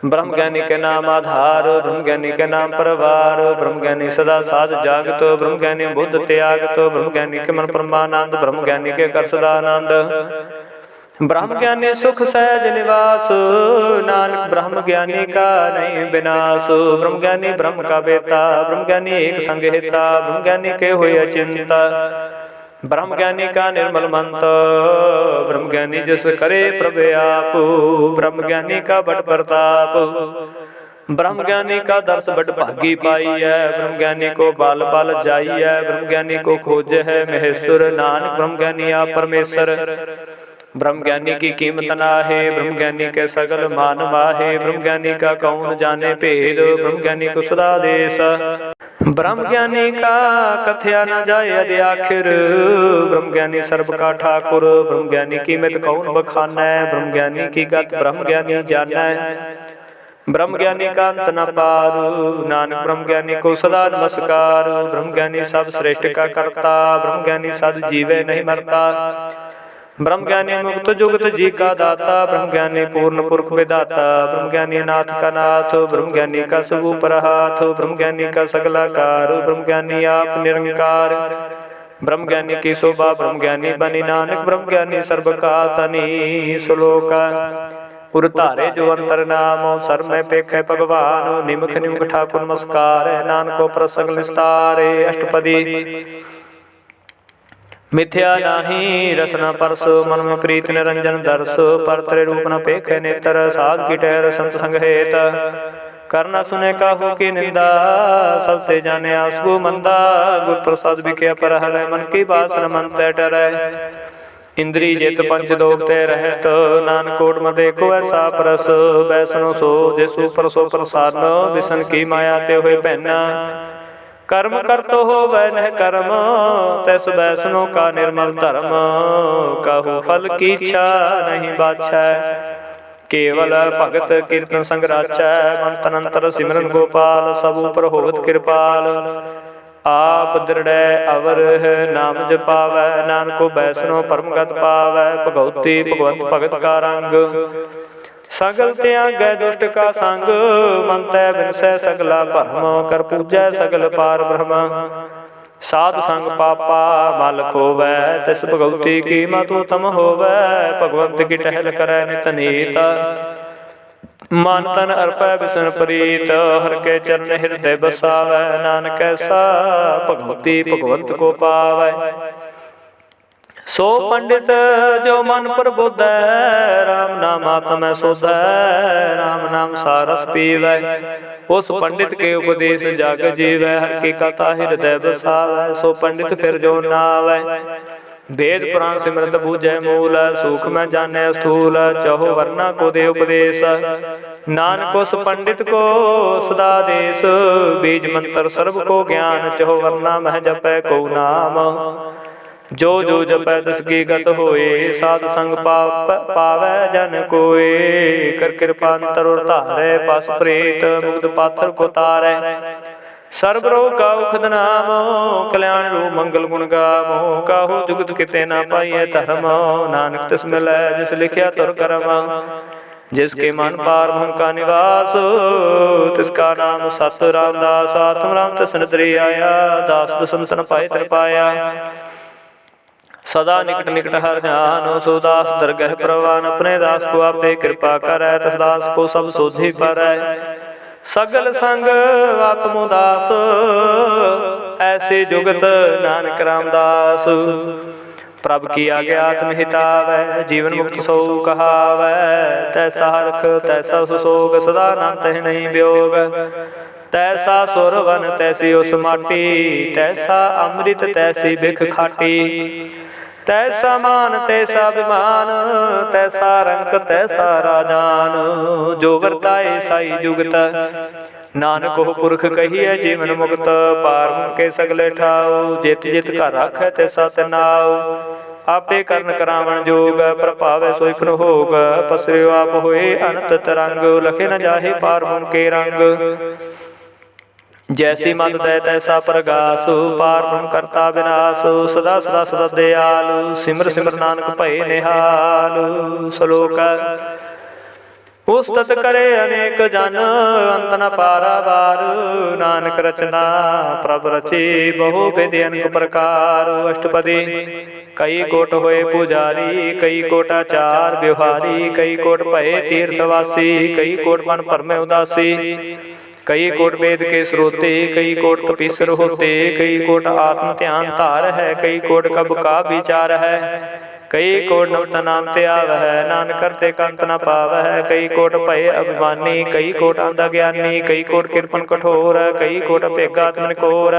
ब्रह्म ज्ञानी के नाम आधार, ब्रह्म ज्ञानी के नाम परवार। ब्रह्म ज्ञानी सदा साज जागत, ब्रह्म ज्ञानी बुद्ध त्यागत, ब्रह्म ज्ञानी के मन परमानंद, ब्रह्म ज्ञानी के कर सदानंद। ब्रह्म ज्ञानी सुख सहज निवास, नानक ब्रह्म ज्ञानी का नहीं विनाश। ब्रह्म ज्ञानी ब्रह्म का बेता, ब्रह्म ज्ञानी एक संग हिता, ब्रह्म ज्ञानी के हुए अचिंता। ब्रह्म ज्ञानी का निर्मल मंत, ब्रह्म ज्ञानी जिस करे प्रभु आप, ब्रह्म ज्ञानी का बड़ प्रताप। ब्रह्म ज्ञानी का दर्श बड़ भागी पाई है, ब्रह्म ज्ञानी को बाल बाल जाई है, ब्रह्म ज्ञानी को खोज है महेश्वर, नानक ब्रह्म ज्ञानी आप परमेश्वर। ब्रह्म ज्ञानी की कीमत नाहे, ब्रह्म ज्ञानी के सगल मान माहे, ब्रह्म ज्ञानी का कौन जाने भेद, ब्रह्म ज्ञानी को सदा देश। ब्रह्म ज्ञानी का कथया न जाए यदि आखिर, ब्रह्म ज्ञानी सर्व का ठाकुर, ब्रह्म ज्ञानी की मित कौन बखाना, ब्रह्म ज्ञानी की गत ब्रह्म ज्ञानी जाना। ब्रह्म ज्ञानी का अंत न पार, नानक ब्रह्म ज्ञानी को सदा नमस्कार। ब्रह्म ज्ञानी सब श्रेष्ठ का करता, ब्रह्म ज्ञानी सद जीवे नहीं मरता। ब्रह्म ज्ञानी मुक्त जुगत जी का दाता, ब्रह्म ज्ञानी पूर्ण पुरख विदाता, ब्रह्म ज्ञानी नाथ का नाथ, ब्रह्म ज्ञानी का सब ऊपर हाथ, ब्रह्म ज्ञानी का सगलाकार, ब्रह्म ज्ञानी आप निरंकार। ब्रह्म ज्ञानी की शोभा ब्रह्म ज्ञानी बनी, नानक ब्रह्म ज्ञानी सर्व का तनी सुलोका। उर धारे जो अंतर नामो, सर में पेखे भगवान, निमख निमख ठाकुर नमस्कार, नानको प्रसंग निस्तारे अष्टपदी। मिथ्या नाही रसना परस, मन में प्रीत निरंजन दर्श, परतरे रूप न पेखे नेत्र, साध की ठहर संत संग हेत। करना सुने काहू की निंदा, सबसे जाने आंसू मंदा, गुर प्रसाद बिके पर हरे, मन की बात न मन तय डरै। इंद्री जित पंच दोगते रहत, नानकोट में देखो ऐसा परस, वैष्णो सो जैसु परसो प्रसाद, विष्ण की माया ते हुए पहना। कर्म कर तो हो वह न कर्म, तैस वैष्णो का निर्मल धर्म, कहु फल की इच्छा नहीं बाछै, केवल भगत कीर्तन संग राचै। मंत्र अंतर सिमरन गोपाल, सब ऊपर होत कृपाल, आप दृढ़ अवर नाम जपावै, नानको वैष्णो परमगत पावै। भगवती भगवंत भगत का रंग, सगल त्यागै दुष्ट का संग, मन तै बिनसै सगला भरम, कर पूजै सगल पार ब्रह्म। साध संग पापा मल खोवै, तिस भगवती की मत उत्तम होवै, भगवंत की टहल करै नित नीत। मन तन अर्पै बिसन प्रीत, हर के चरण हृदय बसावै, नानक ऐसा भगवती भगवंत को पावै। सो पंडित जो मन प्रबोधै, राम नाम आत्मै सोधै, राम नाम सारस पीवै। उस पंडित के उपदेश जाग जीवै, हर की कथा हृदय बसावै। सो पंडित फिर जो नावै, वेद पुराण सिमरत बूझै मूल, सूख में जाने स्थूल, चहो वर्णा को दे उपदेश। नानक उस पंडित को सदा देश, बीज मंत्र सर्व को ज्ञान, चहो वर्णा मह जपै को नाम। जो जो जपै तिसकी गत होए, साध संग पावै जन कोय। कर कृपा अंतर और धारै, पास प्रेत मुग्ध पाथर को तारै। सर्व रोग का उखद नाम, कल्याण रूप मंगल गुण गामो। काहू जुगत किते ना पाइए धर्म, नानक तिस मिलै जिस लिखिया तुर करम। जिसके मन पार ब्रह्म का निवास, तिसका नाम सत रामदास। आत्म राम तिस निद्री आया, दास दसन सन पाए तिर पाया। सदा निकट निकट हर जान, सो दास दरगह प्रवान। अपने दास को आपे कृपा करै, तस दास को सब सोझी पारै। सगल संग आत्मोदास, ऐसे जुगत नानक रामदास। प्रभ की आगे आत्म हितावै, जीवन मुक्त सो कहावै। तैसा हरख तैसा सुसोग, सदा नाथ नहीं वियोग। तैसा सुरवन तैसी उस माटी, तैसा अमृत तैसी बिख खाटी। तैसा मान तैसा विमान, तैसा रंक तैसा राजान। जो वर्ताए साई जुगत, नानक हो पुरख कहिए जीवन मुक्त। पार के सगले ठाओ, जित जित का राखै तैसा नाओ। आपे करन करावण जोग, प्रभावै सोई फुन होग। पसरियो आप होए अनंत तरंग, लखे न जाहे पार मुन के रंग। जैसी मत दै तैसा प्रगासु, पार ब्रह्म करता विनाशु। सदा सदा सदा दयालु, सिमर सिमर नानक भय निहालु। श्लोक उस्तत करे अनेक जन, अंत न पारावार। नानक रचना प्रभ रचे, बहु विधि अनेक प्रकार। अष्टपदी कई कोट होए पुजारी, कई कोट आचार व्यवहारी। कई कोट भये तीर्थवासी, कई कोट मन परमे उदासी। कई कोट वेद के स्रोते, कई कोट कपीसर होते। कई कोट आत्म ध्यान धार है, कई कोट कब का विचार है। कई कोट नवत नाम त्याव है, नानक करते कंत न पाव है। कई कोट भय अभिमानी, कई कोट अंधा ज्ञानी। कई कोट कृपन कठोर, कई कोट भेगा कोर।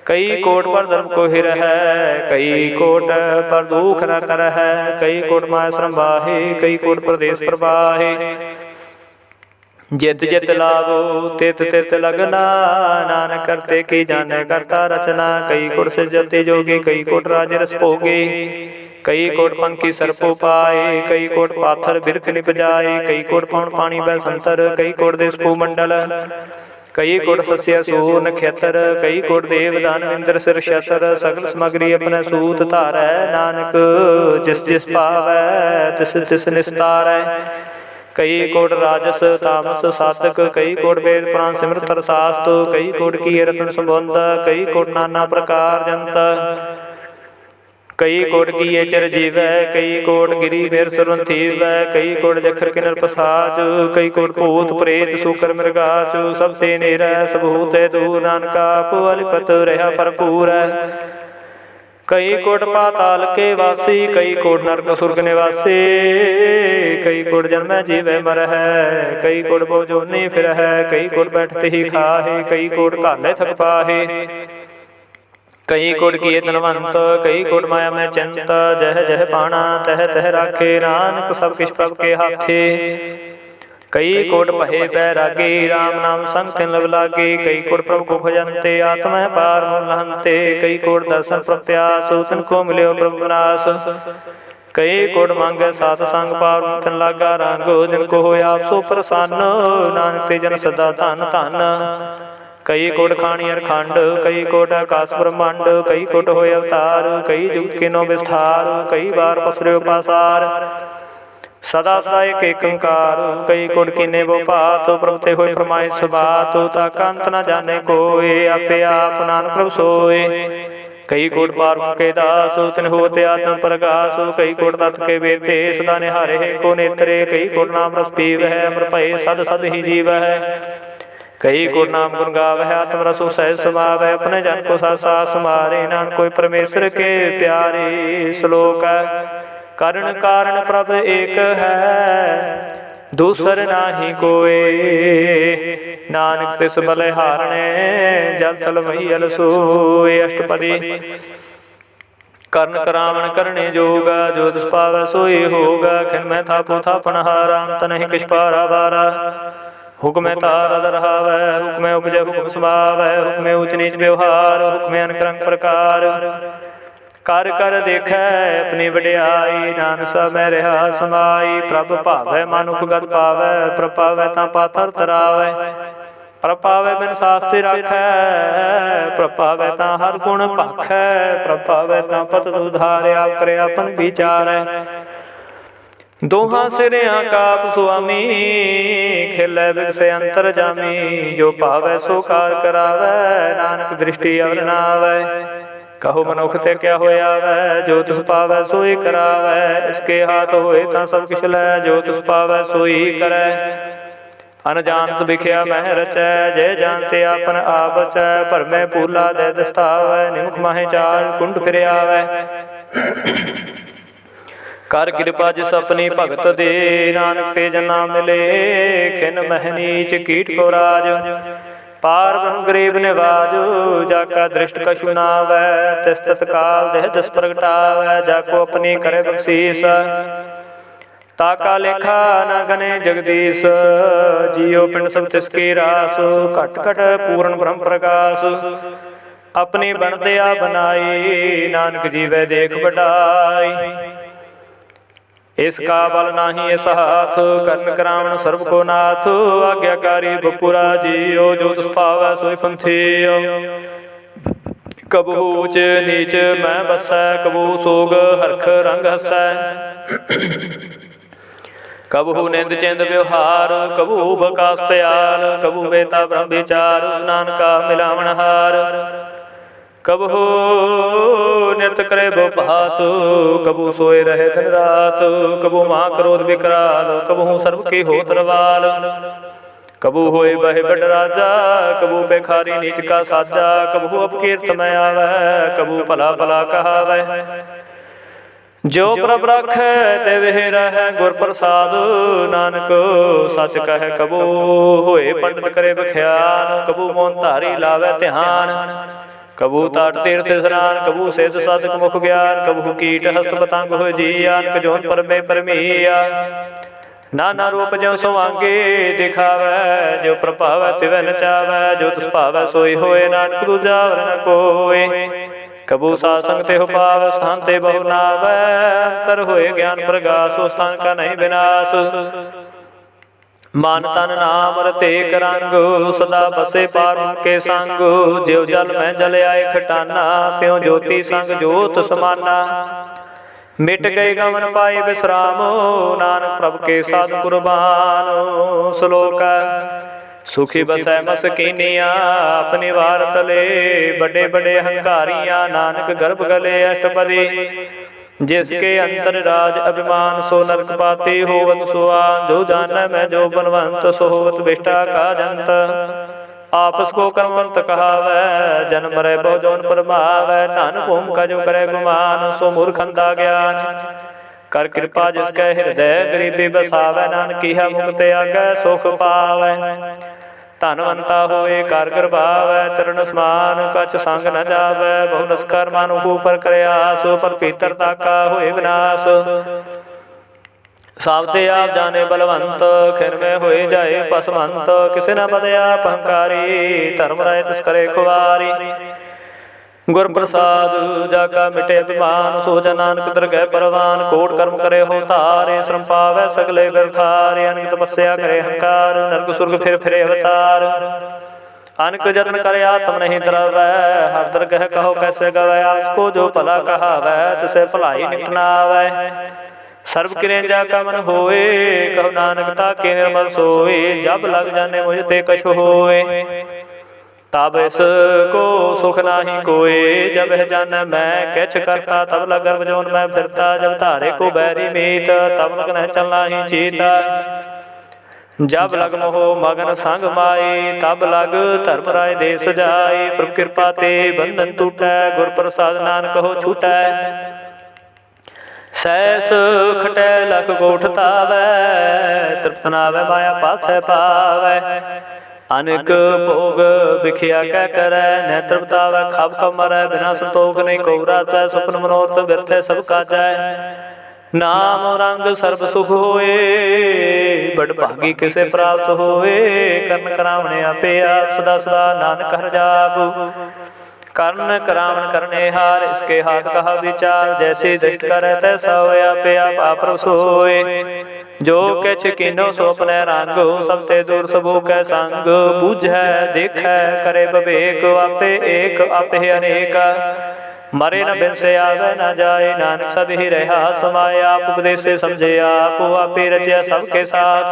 कई कोट पर धर्म को हिर है, कई कोट पर दुख न कर है। कई कोट माया श्रम बाहे, कई कोट प्रदेश प्रवाहे। जित जित लाभो तित तित लगना, नानक करते की जाने करता रचना। कई कोट से जलते जोगी, कई कोट राज रस भोगे। कई कोट पंखी सर्पो पाए, कई कोट पाथर बिरख निप जाए। कई कोट पौन पानी बै संतर, कई कोट देश भूमंडल। कई कोट सस्य सूर नक्षत्र, कई कोट देव दान इंद्र सिर क्षत्र। सगल सामग्री अपने सूत धारै, नानक जिस जिस पावै तिस तिस निस्तारै। कई कोट राजस तामस सातक, कई कोट वेद पुराण सिमरत शास्त्र। कई कोट की रत्न संबंध, कई कोट नाना प्रकार जंत। कई कोट की ये चर जीव, कई कोट गिरी मेर सुरन थीव। कई कोट जखर किनर पसाच, कई कोट भूत प्रेत सुकर मृगाच। सब ते नेर सब भूत दूर, नानका पुअलिपत रहा भरपूर। कई कोट पाताल के वासी, कई कोट नरक सुर्ग निवासी। कई कोट जन्म जीव मर है, कई कोट बोजोनी फिर है। कई कोट बैठते ही खाहे, कई कोट काले थक पाहे। कई कोट किए धनवंत, कई कोट माया में चिंत। जह जह पाना तह तह राखे, नानक सब किछ प्रभ के हाथे। कई कोट पहे बैरागे, राम नाम संग तिन लब लागे। कई कोट प्रभु को भजनते, आत्मा पार मुन लहनते। कई कोट दर्शन प्रत्यास, तिनको मिल्यो प्रभु नास। कई कोट मांगे सात संग, पार तिन लागा रंग। जिनको होय आप सो प्रसन्न, नानक ते जन सदा धन धन। कई कोट खाणियर खंड, कई कोट आकाश ब्रह्मांड। कई कोट होय अवतार, कई जुग किनो विस्तार। कई बार पसर्यो पासार, सदा सदा एक एकंकार। कई कोट कीने वो पात, प्रभु ते होय फरमाइश बात। ताका अंत न जाने कोय, आपे आप नानक प्रभु सोय। कई कोट पार के दास, तिन होते आत्म प्रकाश। कई कोट तत् के बेते, सदा निहारे को नेत्रे। कई कोट नाम रस पीव है, अमर भय सद सद ही जीव है। कई कोट नाम गुण गावै, आत्म रसो सहज समावै। अपने जन को साथ साथ समारे, नानक कोई परमेश्वर के प्यारे। श्लोक करण कारण प्रभ एक है, दूसर नाही कोय। नानक तिस बलिहारणे, जल थल महीयल सोय। अष्टपदी करण करावण करने जोगा, जो तिस पावै सोई होगा। खिन मैं थापो थापन हारा, अंत नहीं किछ पारा वारा। हुक्म तार दरहावै, हुक्म उपजै हुक्म समावै। हुक्म ऊच नीच व्यवहार, हुक्म अनक रंग प्रकार। कर कर देखै अपनी वड्याई, नानक सा मैं रहा समाई। प्रभ भावै मानुख गत पावै, प्रभ पावै तां पाथर तरावै। प्रभ पावै बिन शास्त्र राखै, प्रभ पावै तां हर गुण भाखै। प्रभ पावै तां पत उधारै, आप करे अपन विचारै। दोहां सिरियां काप सुआमी, खिलै बिगसे अंतर जामी। जो पावै सो कार करावै, नानक दृष्टि अवर नावै। कहो मनुख ते क्या होया वै, जो तिस पावै सोई करावै। इसके हाथ होए तां सब किछ लै, जो तिस पावै सोई करै। अनजानत बिख्या मह रचै, जय जानते आपन आप बचै। भरमै पूला दे दस्तावै, निमुख माहे चाल कुंड फिर आवै। कर कृपा जिस अपनी भगत दे, नानक ते जना मिले। खिन मह नीच कीट को राज, पार ब्रह्म गरीब निवाजु, जाका दृष्ट कछु नावै। तिस तत्काल देह दस प्रगटावै, जाको अपनी करे बख्शीस। ताका लेखा न गने जगदीश, जियो पिंड सब तिसकी रास। घट घट पूर्ण ब्रह्म प्रकाश, अपनी बन दया बनाई। नानक जीवै देख बढ़ाई, इसका बल नाही इस हाथ। कर्ण करावण सर्व को नाथ, आज्ञाकारी बपुरा जियो। जो तुस पावै सोई पंथियो, कबू ऊच नीच मैं बसै। कबू सोग हरख रंग हसै, कबहू निंद चिंद व्यवहार। कबू बकास प्याल, कबू बेता ब्रह्म विचार। नानका मिलावण हार, कबहू नित करे बहुभात। कबू सोए रहे दिन रात, कबू माँ क्रोध विकराल। कबहू सर्व की होत रवाल, कबू होए बहे बड़ राजा। कबू पेखारी नीच का साजा, कबहू अपकीर्त में आवे। कबू भला भला कहावै, जो प्रभ राखै ते वह रहै गुर प्रसाद। नानक सच कहे कबू होए पंडित करे बख्यान। कबू मोन धारी लावे ध्यान, कबू ताट तीर्थ स्नान। कबू सिद्ध साधक मुख ज्ञान, कबू कीट हस्त पतंग हो जिया। अनक जोन परमे परमिया, नाना रूप ज्यों सुवांगे दिखावै। जो प्रभावै तिवै नचावै, जो तुस भावै सोई होए। नानक दूजा और न कोय, कबू सासंग ते हो पाव। स्थान ते बहु नावै, अंतर होए ज्ञान प्रगास। स्थान का नहीं विनाश, मन तन नाम रते करंग। सदा बसे पार के संग, ज्यो जल में जल आए खटाना। त्यों ज्योति संग जोत समाना, मिट गए गमन पाए विश्राम। नानक प्रभ के साध कुर्बान। श्लोक सुखी बसै मसकीनिया, अपनी वार तले। बड़े बड़े हंकारियां, नानक गर्भ गले अष्टपदी। जिसके अंतर राज अभिमान, सो नरक पाती होवत सुआन। जो जानै मैं जो बनवंत, सो होवत विष्टा का जंत। आपस को कर्मवंत कहावै, जन्म मरै बहु जौन परमावै। धन भूम का जो करे गुमान, सो मूर्खंदा ज्ञान। कर कृपा जिसकै हृदय, गरीबी बसावै। नानक है मुक्त आगै, सुख पावै। धनवंता होए कारगर भावै, चरण समान कछ संग न जावै। बहु नस्कर मानु ऊपर करयास, पर भीतर ताका होए विनाश। सावते आप जाने बलवंत, खिन में होए जाए पसवंत। किसे न बदया अहंकारी, धर्म राय तिस करे खुआरी। गुर प्रसाद जाका मिटे अभिमान, सो जन नानक दरगह परवान। कोट कर्म करे हो तारे, श्रम पावै सगले व्यवधारे। अनक तपस्या करे हंकार, नरक सुर्ग फिर फिरे अवतार। अनक जतन करे आत्म नहीं डरावै, हर दरगह कहो कैसे गवै। आपको जो भला कहावै, तिसे भलाई निपनावै। सर्व किरें जाका मन होए, कहो नानक ताके निर्मल सोए। जब लग जाने मुझ ते कछु होए, तब इसको सुख नाही कोय। जब जान मैं किछ करता, तब लग गर्भ जोन मैं फिरता। जब धारे को बैरी मीत, तब लग न चलना ही चीता। जब लग मोह मगन संग माई, तब लग धर्म राय देश जाई। प्रभ कृपा ते बंधन टूटै, गुर प्रसाद नानक हो छूटै। सैस खटै लख गोठ तावै, तृप्त नावै माया पाछै पावै। अनेक भोग बिखिया कह करे, नेत्र बतावै खाब खाब मरै। बिना संतोख नहीं को राचै, सुपन मनोरथ व्यर्थ सब काजै। नाम रंग सर्व सुख होए, बड़ भागी किसे प्राप्त होए। कर्ण करावणे आपे आप, सदा सदा नानक हर जाप। कर्ण करावण करने हार, इसके हाथ कहा विचार। जैसे दृष्ट करे तैसा होया, पे आप सोए। जो किछ कीनो सो अपने रंग, सबसे दूर सबू कै संग। बूझै देखै करे विवेक, आपे एक आपे अनेक। मरे न बिन से आवे न जाए, नानक सद ही रहा समाये। आप उपदेश से समझे आप, आपे रचया सबके साथ।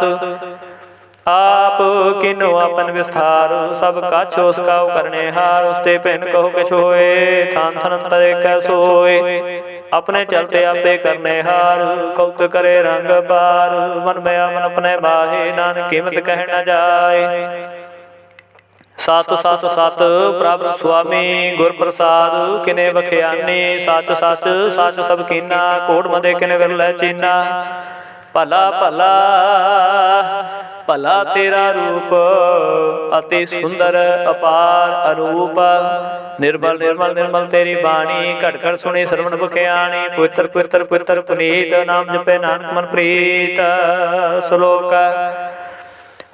आप किनो अपन विस्तार, सब काछ उसका करने हार। उसते पिन कहो किछ होए, थान थन अंतरे कै सोए। अपने चलते आपे करने हार, कौत करे रंग बार। मन में मन अपने बाहे, नानक कीमत कह न जाए। सत सत सत प्रभ स्वामी, गुर प्रसाद किने बख्यानी। सच सच सच सब कीना, कोट मदे किने विरलै चीना। भला भला भला तेरा रूप अति सुंदर अपार अरूप। निर्मल निर्मल निर्मल तेरी बाणी, घट घट सुने श्रवण बख्याणी। पवित्र पवित्र पवित्र पुनीत, नाम जपे नानक मन प्रीत। श्लोक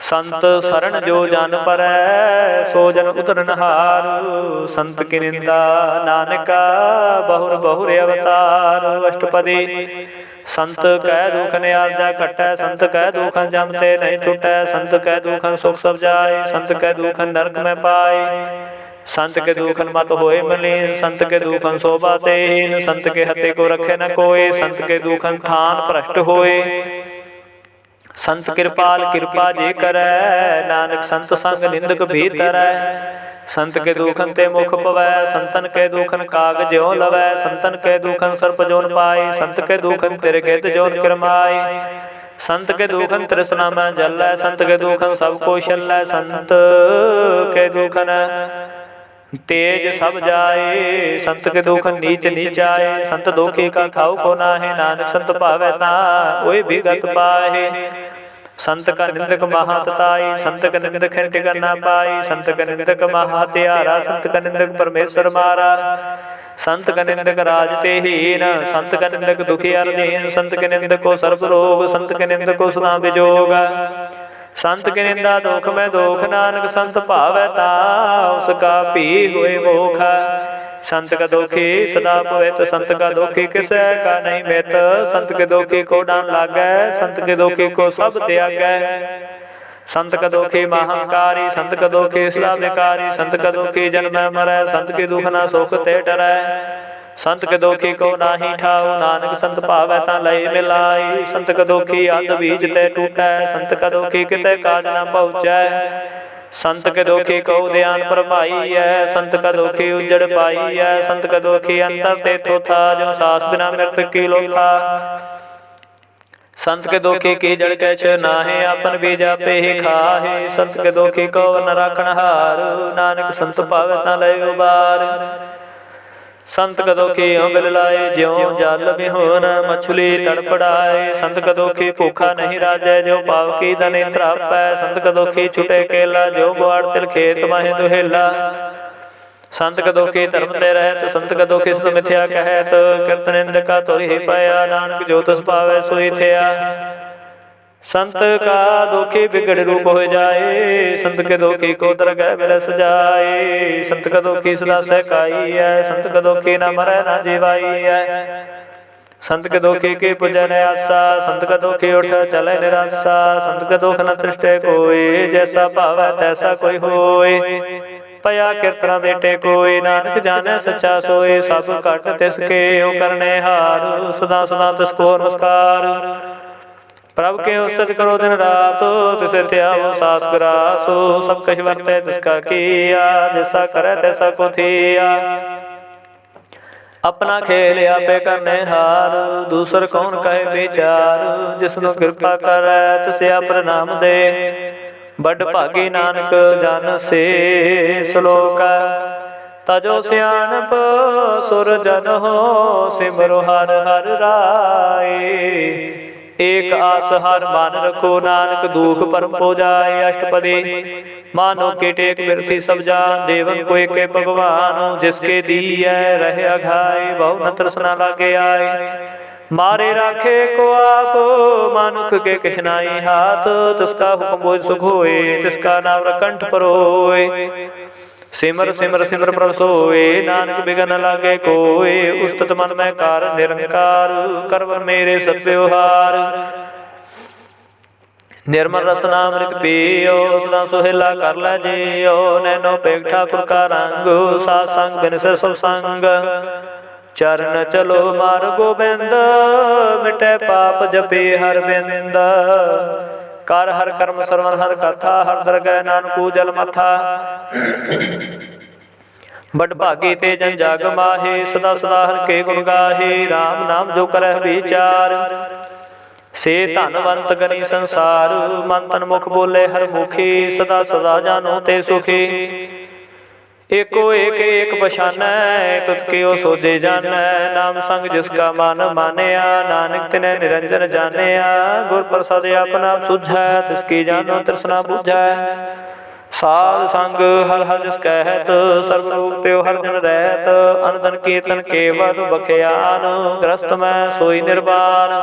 संत शरण जो जन परै, सो जन उतरन हारू। संत की निंदा नानका, बहुर बहुर अवतार। अष्टपदी संत कह दुख निआरजा कटै, संत कह दुखन जमते नहीं छुटै। संत कह दुखन सुख सब जाय, संत कह दुखन नरक में पाए। संत के दुखन मत होए मलिन, संत के दुखन शोभा तेहीन। संत के हते को रखे न कोय, संत के दुखन थान भ्रष्ट होए। संत कृपाल कृपा जे करै, नानक संत संग निंदक भी तरै। संत के दुखन ते मुख पवै, संतन के दुखन काग ज्यों लवै। संतन के दुखन सर्प जोन पाए, संत के दुखन तेरे गिद्ध जोन किरमाए। संत के दुखन तृष्णा में जलै, संत के दुखन सब को छलै। संत के दुखन तेज सब जाए, संत के दुखन नीच नीच आए। संत दुखी का खाऊ को नाहे, नानक संत पावै ता ओए भी गत पाहे। संत का निंदक महातताई, संत का निंदक खिंट कर ना पाई। संत का निंदक महात्यारा, संत का निंदक परमेश्वर मारा। संत का निंदक राज ते हीन, संत का निंदक दुखी अरदीन। संत के निंदक को सर्प रोग, संत के निंदक को सुना विजोग। संत की निंदा दुख में दुख, नानक संत भावै ता उसका भी हुए मोख। संत का दुखी सदा पवित, संत का दुखी किसे का नहीं मित। संत के दुखी को डान लागै, संत के दुखी को सब त्यागै। संत का दुखी महांकारी, संत का दुखी सदा बेकारी। संत का दुखी जन्म मरै, संत की दुख न सुख ते डरै। संत के दुखी को नाही ठाऊ, नानक संत भावै ता लई मिलाई। संत का दुखी अंध बीज ते टूटै, संत का दुखी किते काज न पहुँचै। संत के दुखी को ध्यान परमाई है, संत का दुखी उजड़ पाई है। संत का दुखी अंतर ते तो था, जो सास बिना मृत की लोथा। संत के दुखी की जड़ कैछ नाहे, अपन बीजा पे ही खाहे। संत के दुखी को न राखण हार, नानक संत पावै ता लय उबार। संत का दुखी बिल लाए, ज्यों जल बिहुन मछली तड़फड़ाए। संत का दुखी भूखा नहीं राजै, जो पाव की धनी त्रापै। संत का दुखी छुटे केला, जो गुआड़ तिल खेत माहे दुहेला। संत का दुखी धर्म ते रहत, संत का दुखी सुध मिथ्या कहत। कीर्तन निंदका तुर ही पाया, नानक जो तस पावै सोई थिया। संत का दुखी बिगड़ रूप हो जाए, संत के दुखी को दरगह बिरस जाए। संत का दुखी सदा सहकाई है, संत का दुखी न मरै न जीवाई है। संत के दुखी की पूजन आशा, संत का दुखी उठ चले निराशा। संत का दुख न तृष्टे कोई, जैसा भावै तैसा कोई होय। पया कीर्तना बेटे कोई, नानक जाने सच्चा सोए। सब घट तिसके ओ करने हार, सदा सदा तिसको नमस्कार। प्रभु के उस्तत करो दिन रात, तिसे त्यागो सास ग्रासो। सब कछ वर्ते तिसका किया, जैसा करे तैसा को थिया। अपना खेल आपे करने हार, दूसर कौन कहे विचार। जिसनु कृपा करे तिसे अपर नाम दे, बड़ भागी नानक जन से। श्लोक तजो सियानप सुर जन हो, सिमरो हर हर राय। एक आस हर मान रखो, नानक दुख परम पो जाए। अष्टपदी मानो के टेक बिरथी सब जान, देवन को एक भगवान। जिसके दिए रहे अघाय, बहु न तृष्णा लागे आए। मारे राखे को आप, मानुख के किशनाई हाथ। तिसका हुक्म बोझ सुख होए, तिसका नाम कंठ पर होए। सिमर सिमर सिमर प्रभु सोए, नानक बिगन लागे कोय। उस्तत मन में कार निरंकार, करवर मेरे सब व्यवहार। निर्मल रसनामृत पियो, सदा सुहेला कर लै जियो। नैनो पेग ठाकुर का रंग, सात संग बिन से सब संग। चरण चलो मार गोबिंद, मिटे पाप जपे हर बिंद। कर हर कर्म श्रवण हर कथा, हर दरगह नानकू जल मथा। बड़ भागी ते जन जाग माहे, सदा सदा हर के गुण गाहे। राम नाम जो करह विचार, से धनवंत गनी संसार। मन तन मुख बोले हर मुखी, सदा सदा जानो ते सुखी। एको एक एक पछानै तुत कियो सोजे जानै। नाम संग जिसका मान मानिया नानक तिनै निरंजन जानिया। गुर प्रसाद अपना सुझै तिसकी जानो तृष्णा बुझै। साध संग हर हर जिस कहत सर्व लोक त्यो हर जन रहत। अन धन कीर्तन केवल बखियान ग्रस्त मैं सोई निर्वाण।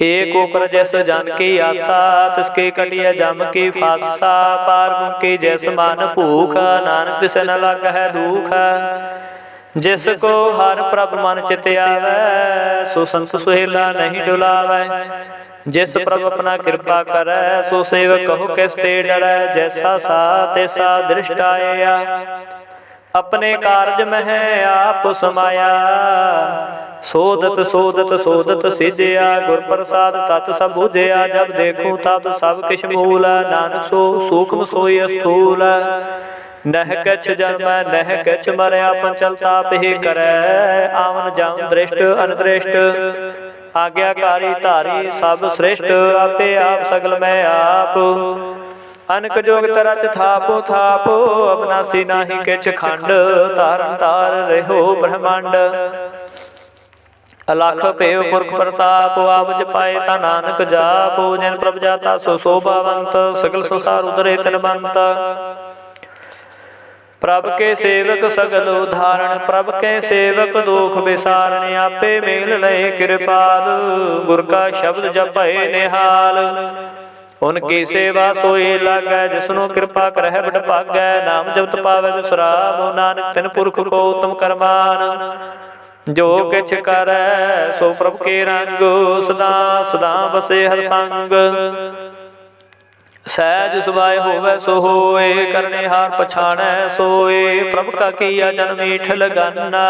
एक ऊपर जैसे जान की आशा तिसके कटिया जम की फासा। पार मुके जैस मान भूख नानक तिस न लाग है दुख। जिसको हर प्रभ मन चित आवे सो संत सुहेला नहीं डुलावे। जिस प्रभ अपना कृपा करे सो सेवक कहो किस ते डरै। जैसा सा तैसा दृष्ट आया अपने कारज में आप समाया। सोदत सोदत सोदत सिजया गुर प्रसाद तत् सब बुझया। जब देखूं तब सब किछ मूल नानक सो सूक्ष्म सोई स्थूल। नह कछ जन्म नह कछ मरै आपन चलता ही करै। आवन जावन दृष्ट अनदृष्ट आज्ञाकारी धारी सब श्रेष्ठ। आपे आप सगल में आप अनक जोग तरच थापो थापो। अबनासी नाही किछ खंड तारन तार रहो ब्रह्मांड। अलख पेव पुरख प्रताप आप जपाए ता नानक जापो। जिन प्रभ जाता सो शोभावंत सगल संसार उदरे तनबंत। प्रभ के सेवक सगल उदाहरण प्रभ के सेवक दुख विसारण। आपे मेल लय कृपाल गुर का शब्द जपे निहाल। उनकी सेवा सोई लागै जिसनु कृपा करह बड़ भागै। नाम जपत पावै विश्राम नानक तिन पुरख को उत्तम करमान। जो किछ करै सो प्रभ के रंग सदा सदा बसे हर संग। सहज सुभाय होवै सो होए करने हार पछाणै सोए। प्रभ का किया जन मीठ लगाना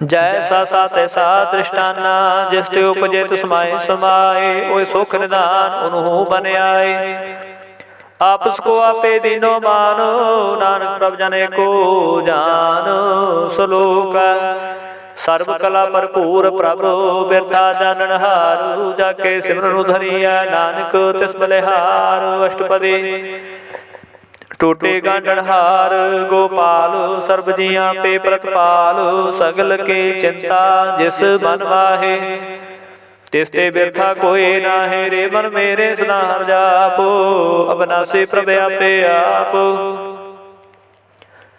जैसा सा तैसा दृष्टाना। जिस ते उपजे तिस समाए समाए ओए सुख निदान उन्हों बन आए। आपस को आपे दीनो मानो नानक प्रभ जने को जान। सलोक सर्व कला भरपूर प्रभु बिरथा जानन हारू। जाके सिमरन धरिया नानक तिस बलिहार। अष्टपदी टूटे गांडन हार गोपाल सर्व जिया पे प्रतपाल। सगल के चिंता जिस मन वाहे तिसते बिरथा कोई नाहे। रे मन मेरे सदा हर जापो अबनासी प्रभ आपे आप।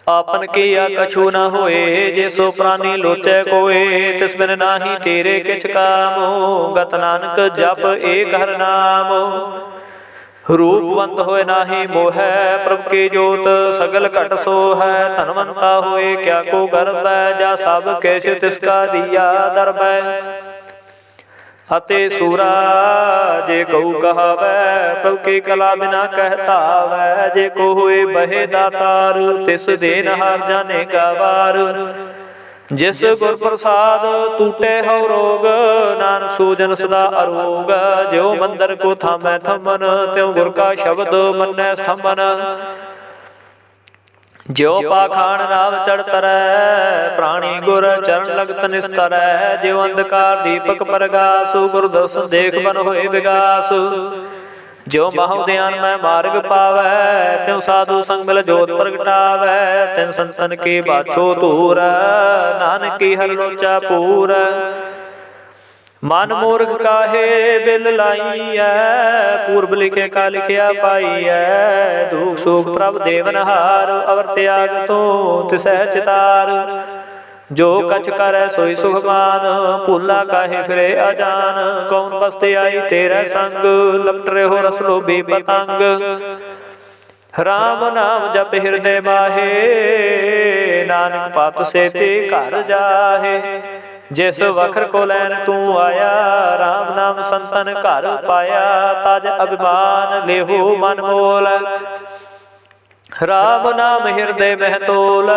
आपन किया कछु न होए जे सो प्राणी लोचै कोय। तिस बिन नाही तेरे किछ कामो गत नानक जप एक हर नामो। रूपवंत होए नाही मोह प्रभ की जोत सगल घट सो है। धनवंता होए क्या को गर्व जा सब कैसे तिसका दिया दरब। अते सूरा जे कहू कहावै प्रभ की कला बिना कहता वै। जे को होए बहे दातार तिस देन हार जाने का वार। जिस गुर प्रसाद टूटे हो रोग नानक सूजन सदा अरोग। जो मंदिर को थामै थमन त्यों गुर का शब्द मन्नै स्तंभन। ज्यो पाखान नाव चढ़ तरै प्राणी गुर चरण लगत निस्तरै। ज्यो अंधकार दीपक परगासु गुर दर्शन देख बन होए विगास। जो महाउद्यान में मार्ग पावै त्यों साधु संग मिल जोत प्रगटावै। तिन संतन की बाछो दूर नानक की हर लोचा पूर। मन मूर्ख काहे बिल लाइए पूर्व लिखे का लिखिया पाइए। दुख सुख प्रभ देवनहार अवर त्याग तो तिसै चितार। जो कछ करे सोई सुखमान भूला काहे फिरे अजान। कौन बस्ते आई तेरे संग लपट रहो रस लोभी पतंग। राम नाम जप हृदय माहे नानक पात से ते घर जाहे। जिस वखर को लैन तू आया राम नाम संतन घर पाया। ताज अभिमान लेहु मन मोल राम नाम हृदय में तोल।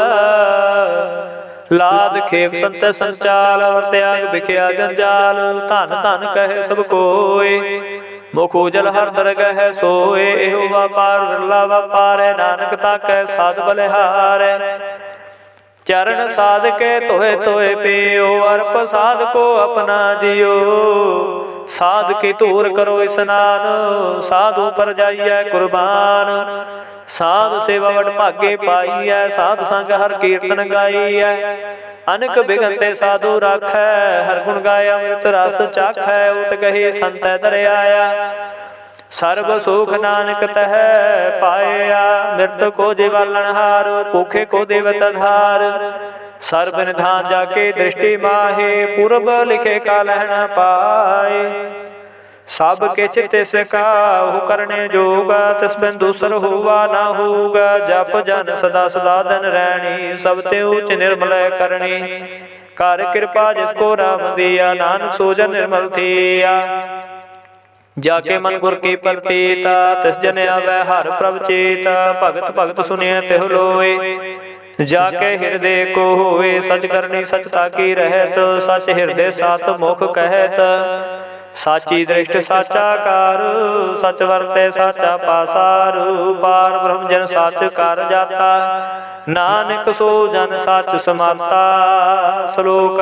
लाद खेप संत संचाल और त्याग बिखिया जंजाल। धन धन कहे सब कोय मुखो जल हर दरगह सोए। एहो व्यापार विरला व्यापार नानक ताकै साध बलिहार। चरण साध के तोहे तोहे पियो अर्प साध को अपना जियो। साध की तूर करो स्नान साधु पर जाइए कुर्बान। साध सेवा वड भागे पाई है, साध संग हर कीर्तन गाई है। अनक बिघन ते साधु राखै, हर गुण गाय अमृत रस चाखै। उठ गहे संत दरियाया, सर्व सुख नानक तह पाया। मृत को जीवालनहार, भूखे को देवत धार। सर्व निधान जाके दृष्टि माहे, पूर्व लिखे का लहना पाए। सब किछ तिस काहू करने जोगा, तिस बिन दूसर होवा ना होगा। जप जन सदा सदा दिन रहनी, सब ते उच निर्मल करनी। कर कृपा जिसको राम दिया, नानक सो जन निर्मल थिया। जाके मन गुर की प्रतीता, तिस जन आवे हर प्रभ चेता। भगत भगत सुनिए तिहु लोए, जाके हृदय को होए। सच करनी सचता की रहत, सच हृदय सात मुख कहत। साची दृष्ट साचा कार, सच वरते साचा पासार। पार ब्रह्म जन साच कर जाता, नानक सो जन साच समाता। श्लोक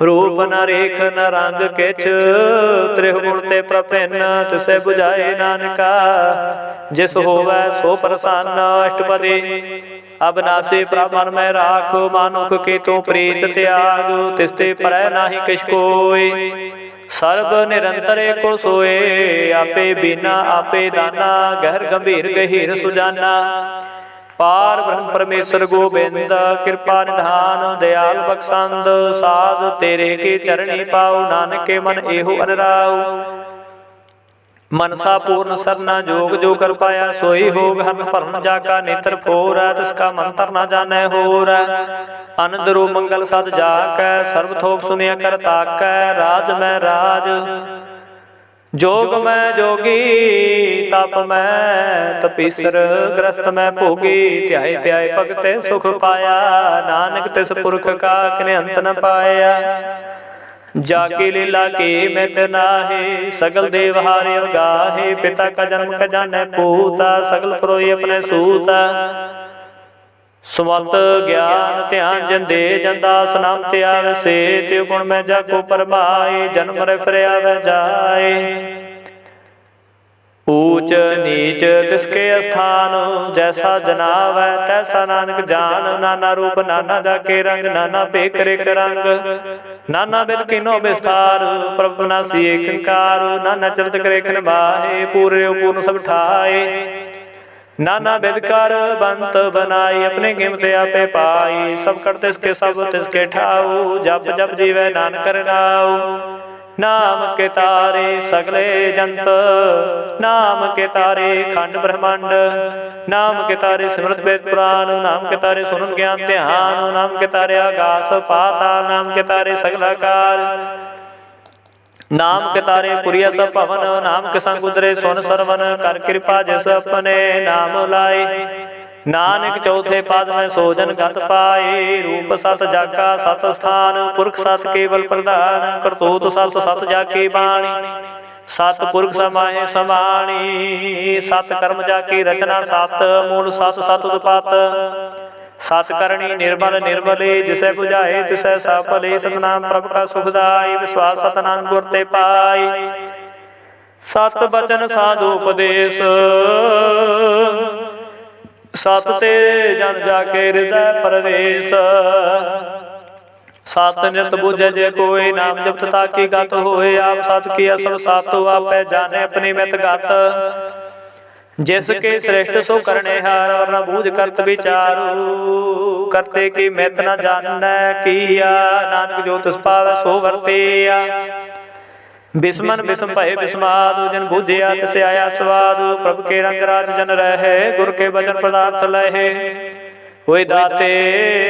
रूप न रेख न रंग किछ, त्रिगुण ते प्रभिन्न तिसे बुझाए नानका। जिस होवै सो प्रसन्न अष्टपदी, अविनाशी ब्राह्मण में राखो। मानुख के तू प्रीत त्याग, तिसते परै नाहि किछ कोय। सर्व निरंतर को सोए, आपे बीना आपे दाना। गहर गंभीर गहीर सुजाना, पार ब्रह्म परमेश्वर गोबिंद। कृपा निधान दयाल बख्शंद, साध तेरे के चरणी पाओ। नानक के मन एहो अनराव, मनसा पूर्ण सरना जोग। जो कर पाया सोई होग, हर भरम जाका नेत्र फोर। तिसका मंत्र न जाने होर, अनदरु मंगल सद जाकै। सर्व थोक सुनिया कर ताकै, राज में राज जोग में जोगी। तप में तपीसर, ग्रस्त में भोगी। ध्याय ध्याय भगते सुख पाया, नानक तिस पुरख का किने अंत न पाया। जाके लीला के मिट नाहे, सगल देवहारे गाहे। पिता का जन्म का जाने पूता, सगल पुरोहि अपने सूता। सुमत ज्ञान ध्यान जिन दे, जनदास नाम ते आवे से। त्यो गुण में जाको परमाए, जन्म रे फिर आवे जाए। ऊंच नीच तिसके स्थान, जैसा जनावै तैसा नानक जान। नाना रूप नाना जाके रंग, नाना भेख रेख रंग। नाना बिन किनो विस्तार, प्रभु नासी एकंकार। नाना चरित करे खिन बाहे, पूरे पूर्ण सब ठाए। नाना बिदकार बंत बनाई, अपने कीमते आपे पाई। सब कर तिसके सब तिसके ठाऊ, जप जप जीवे नानक नाऊ। नाम के तारे सगले जंत, नाम के तारे खंड ब्रह्मांड। नाम के तारे सिमरत वेद पुराण, नाम के तारे सुनन ज्ञान ध्यान। नाम के तारे आकाश पाताल, नाम के तारे सगलाकार। नाम के तारे पुरिया सब पवन, नाम के संग उदरे सोन सरवन। कर कृपा जस अपने नाम लाए, नानक चौथे पाद में सोजन गत पाए। रूप सत जाका सत स्थान, पुरख सत केवल प्रधान। करतूत सत सत जाकी बाणी, सत पुरख समाहे समाणी। सत कर्म जाकी रचना सत, मूल सत सत उदपात। सत करणी निर्मल निर्मले, जिसे बुझाए तिसे सफले। सतनाम प्रभु का सुखदाई, विश्वास सतनाम गुर ते पाई। सत बचन साधु उपदेश, सत ते जन जाके हृदय प्रवेश। सत नित बुझे जे कोई, नाम जपत ताकी गत होए। आप सत किया सब सातो, आपे जाने अपनी मित गत। जिसके श्रेष्ठ सो करने हार, और न बूझ करत विचारू। करते की मित न जानै किया, नानक जो तिस पावै सो वरतिया। बिस्मन बिस्म भय बिस्मादु, जन बूझिया तिसे आया स्वादु। प्रभु के रंग राज जन रहे, गुर के वचन पदार्थ लहे। होए दाते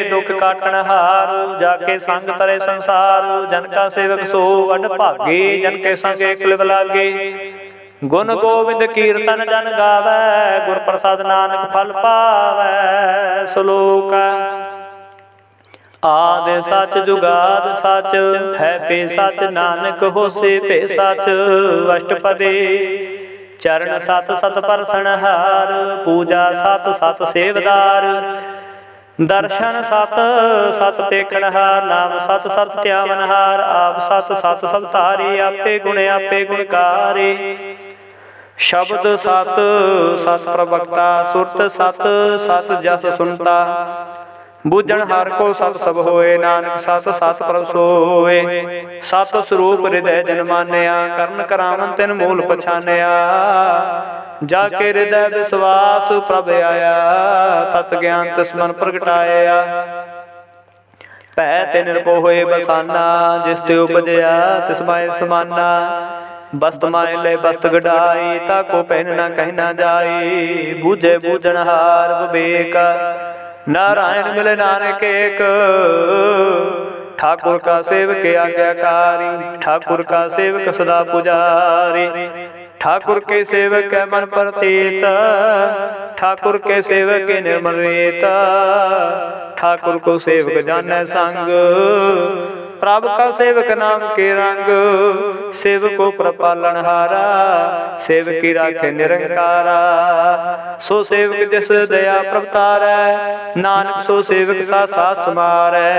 दुख काटन हारू, जाके संग तरे संसारू। जन का सेवक सो वड भागे, जन के संग एक लिव लागे। गुण गोविंद कीर्तन जन गावै, गुर प्रसाद नानक फल पावै। श्लोक आद सच जुगाद सच, है पे सच नानक होसे पे सच। अष्टपदी चरण सत सत परसण हार, पूजा सत सत सेवदार। दर्शन सत सत देखण हार, नाम सत सत ध्यावन हार। आप सत सत सब तारी, आपे गुण गुणकारी। शब्द सत सत प्रवक्ता, सुरत सत सत जस सुनता। बूझण हर को सत सब होए, नानक सत सत प्रभ सोए। सत स्वरूप हृदय जन मानिया, करन करावन तिन मूल पछानिया। जाके हृदय विश्वास प्रभ आया, तत ज्ञान तिस मन प्रगटाया। पै ते निर्भो होए बसाना, जिस ते उपजया तिस माय समाना। बस्त माय ले बस्त गढ़ाई, ताको पहन ना कह ना जाई। बूझे बूझन हार विवेक, नारायण मिले नानक एक। ठाकुर का सेवक आज्ञाकारी, ठाकुर का सेवक सदा पुजारी। ठाकुर के सेवक मन प्रतीत, ठाकुर के सेवक निर्मल रीत। ठाकुर को सेवक जाने संग, प्रभ का सेवक नाम के रंग। सेवको प्रपालन हारा, सेवकी राखे निरंकारा। सो सेवक जिस दया प्रभतारै, नानक सो सेवक सा साथ समारै।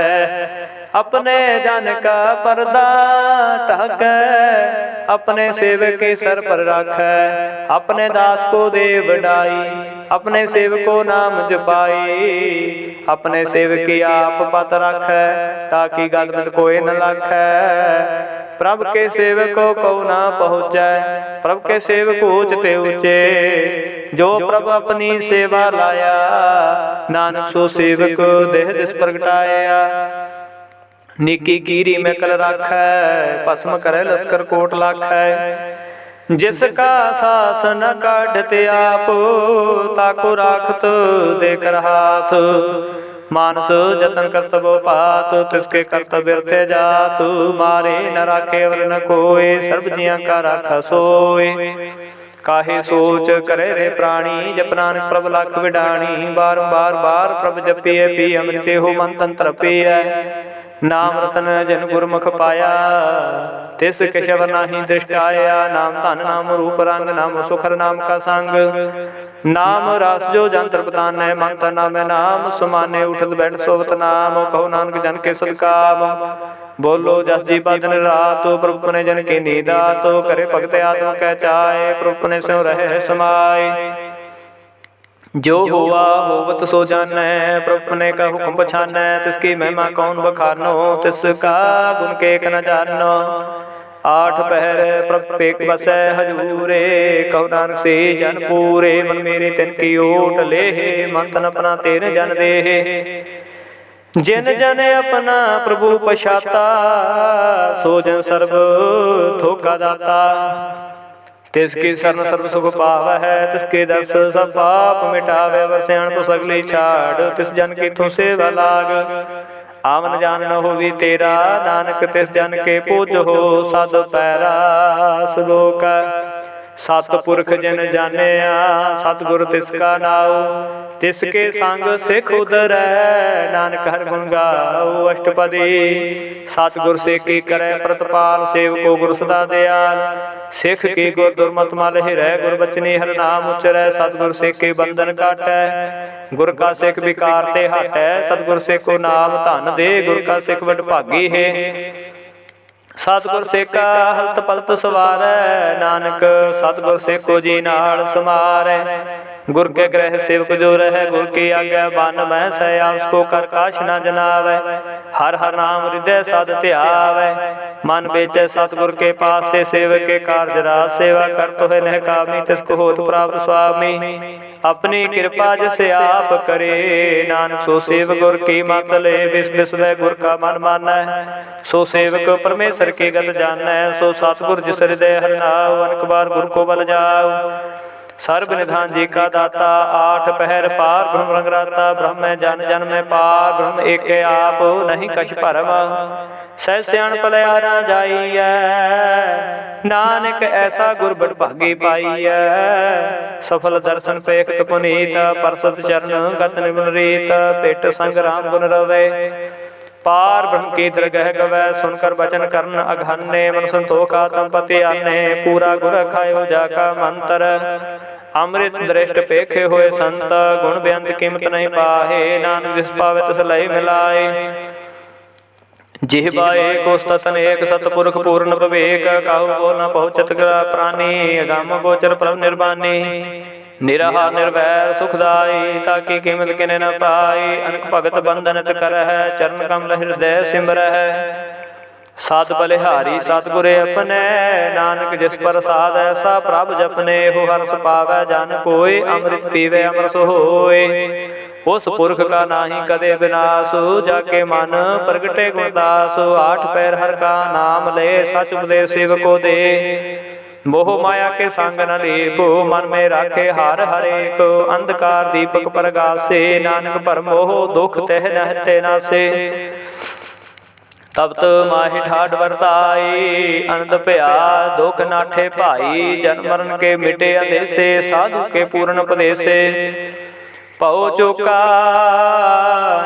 अपने जन का परदा ढाकै, अपने सेवक के सर पर राखै। अपने दास को दे बढ़ाई, अपने सेवक को नाम जपाई। अपने सेवक की आप पत राखै, ताकि गल में कोई न लाखै। प्रभ के सेवको को ना पहुँचै, प्रभ के सेवक ऊंच ते ऊंचे। जो प्रभ अपनी सेवा लाया, नानक सो सेवक देह दिस प्रगटाया। निकी कीरी में कल राखै, भस्म करे लश्कर कोट लाखै। जिसका शासन काढ़ते आप, ताको राखत देकर हाथ। मानस जतन कर्तव्य पात, तिसके कर्तव्य व्यर्थ जात। मारे न राखे अवर न कोय, सर्व जियां का राखा सोय। काहे सोच करे रे प्राणी, जप नानक प्रभ लख विडाणी। बारंबार बार प्रभ जपिए, पी अमृते हो मन तन तृपिय। नाम रतन जन गुरमुख पाया, तिस किछ अवर नाहि दृष्ट आया। नाम धन नाम रूप रंग, नाम सुखर नाम का संग। नाम रास जो जन तृपतान है, मन तन नाम नाम समाने। उठत बैठ सोवत नाम, कहो नानक जन के सदकाम। बोलो जस जी बदन रात, प्रभु अपने जन के नीदात। करे भगत आत्मा कह चाहे, प्रभु अपने स्यों रहे समाए। जो हुआ होवत सो जानै, प्रभु ने का हुक्म पछानै। तिसकी महिमा कौन बखानो, तिसका गुण के न जानो। आठ पहर प्रभ एक बसै हजूरे, कहो नानक से जन पूरे। मन मेरे तिन की ओट ले, मन तन अपना तेरे जन दे। जिन जन अपना प्रभु पछाता, सो जन सर्व थोका दाता। तिसकी शरण सर्व सुख पावै, तिसके दर्श सब पाप मिटावे। अवर सियाणप सगली छाड़, तिस जन की तू सेवा लाग। आवन जान न होवी तेरा, नानक तिस जन के पूज हो सद पैरा। श्लोक सतपुरख जिन जानिया, सतगुर तिसका नाऊ। तिसके संग सिख उदरै, नानक हर गुण गाओ। अष्टपदी सतगुर से की करे प्रतिपाल, सेवको गुरु सदा दयाल। सिख की गुर दुर्मत मल हिरै, गुर बचनी हर नाम उचरै। सतगुर से के बंधन काटै, गुर का सिख विकार ते हटै। सतगुर से को नाम धन दे, गुर का सिख वड भागी है। सतगुर सेका हलत पलत सवारै, नानक सतगुर सेको जी नाल समारै। गुर के ग्रह सेवक जो रहे, गुर की आज्ञा बन मैं सया। उसको कर काश न जनावै, हर हर नाम हृदय साध ध्यावै। मन बेचे सतगुर के पास, ते सेवक के कार्य राज। सेवा कर तो है नह कामी, तिसको होत प्राप्त स्वामी। अपनी कृपा जैसे आप करे, नानक सो सेवक गुर की मत ले। बिस बिस वै गुर का मन मानै, सो सेवक परमेश्वर के गत जानै। सो सतगुर जिस हृदय हर नाउ, अनेक बार गुर को बल जाओ। सर्व निधान जी का दाता, आठ पहर पार ब्रह्म रंग राता। ब्रह्म जन जन में पार, ब्रह्म एक आप नहीं कछ भरम। सह सियाण पलया ना जाइए, नानक ऐसा गुर बड़ भागी पाइय। सफल दर्शन पेखत पुनीत, परसत चरण गत निमन रीत। पेट संग राम गुण रवे, पार ब्रह्म की दरगह गवै। सुनकर बचन करन अघन्ने, मन संतोख आत्म पति आने। पूरा गुर खायो जाका मंतर, अमृत दृष्ट पेखे होए संत। गुण बेअंत कीमत नहीं पाहे, नानक जिस पावे तिस लय मिलाए। जिह्वा एक उस्तत अनेक सतपुरख पूर्ण विवेक काहू को न पहुँचत प्राणी अगम गोचर प्रभ निर्वाणी निरहा निर्वैर सुखदाई ताकि कीमत किने न पाई अनक भगत बंधन कर है चरण कमल हृदय सिमर है साध बलिहारी सतगुरे अपने नानक जिस पर साध ऐसा प्रभ जपने हो हर्ष पावै जन कोय अमृत पीवे अमर होय उस पुरख का नाही कदे विनाश जाके मन प्रगटे गुणदास आठ पैर हर का नाम ले सच उपदेश सेवको दे मोह माया के संग न लेपो मन में राखे हर हरे को अंधकार दीपक प्रगासे नानक पर मोह दुख तह नहते नासे तब तो माहि ठाठ वर्ताई अनंत भया दुख नाठे भाई जन्म मरण के मिटे अंदेसे साधु के पूर्ण उपदेसे पौ चौका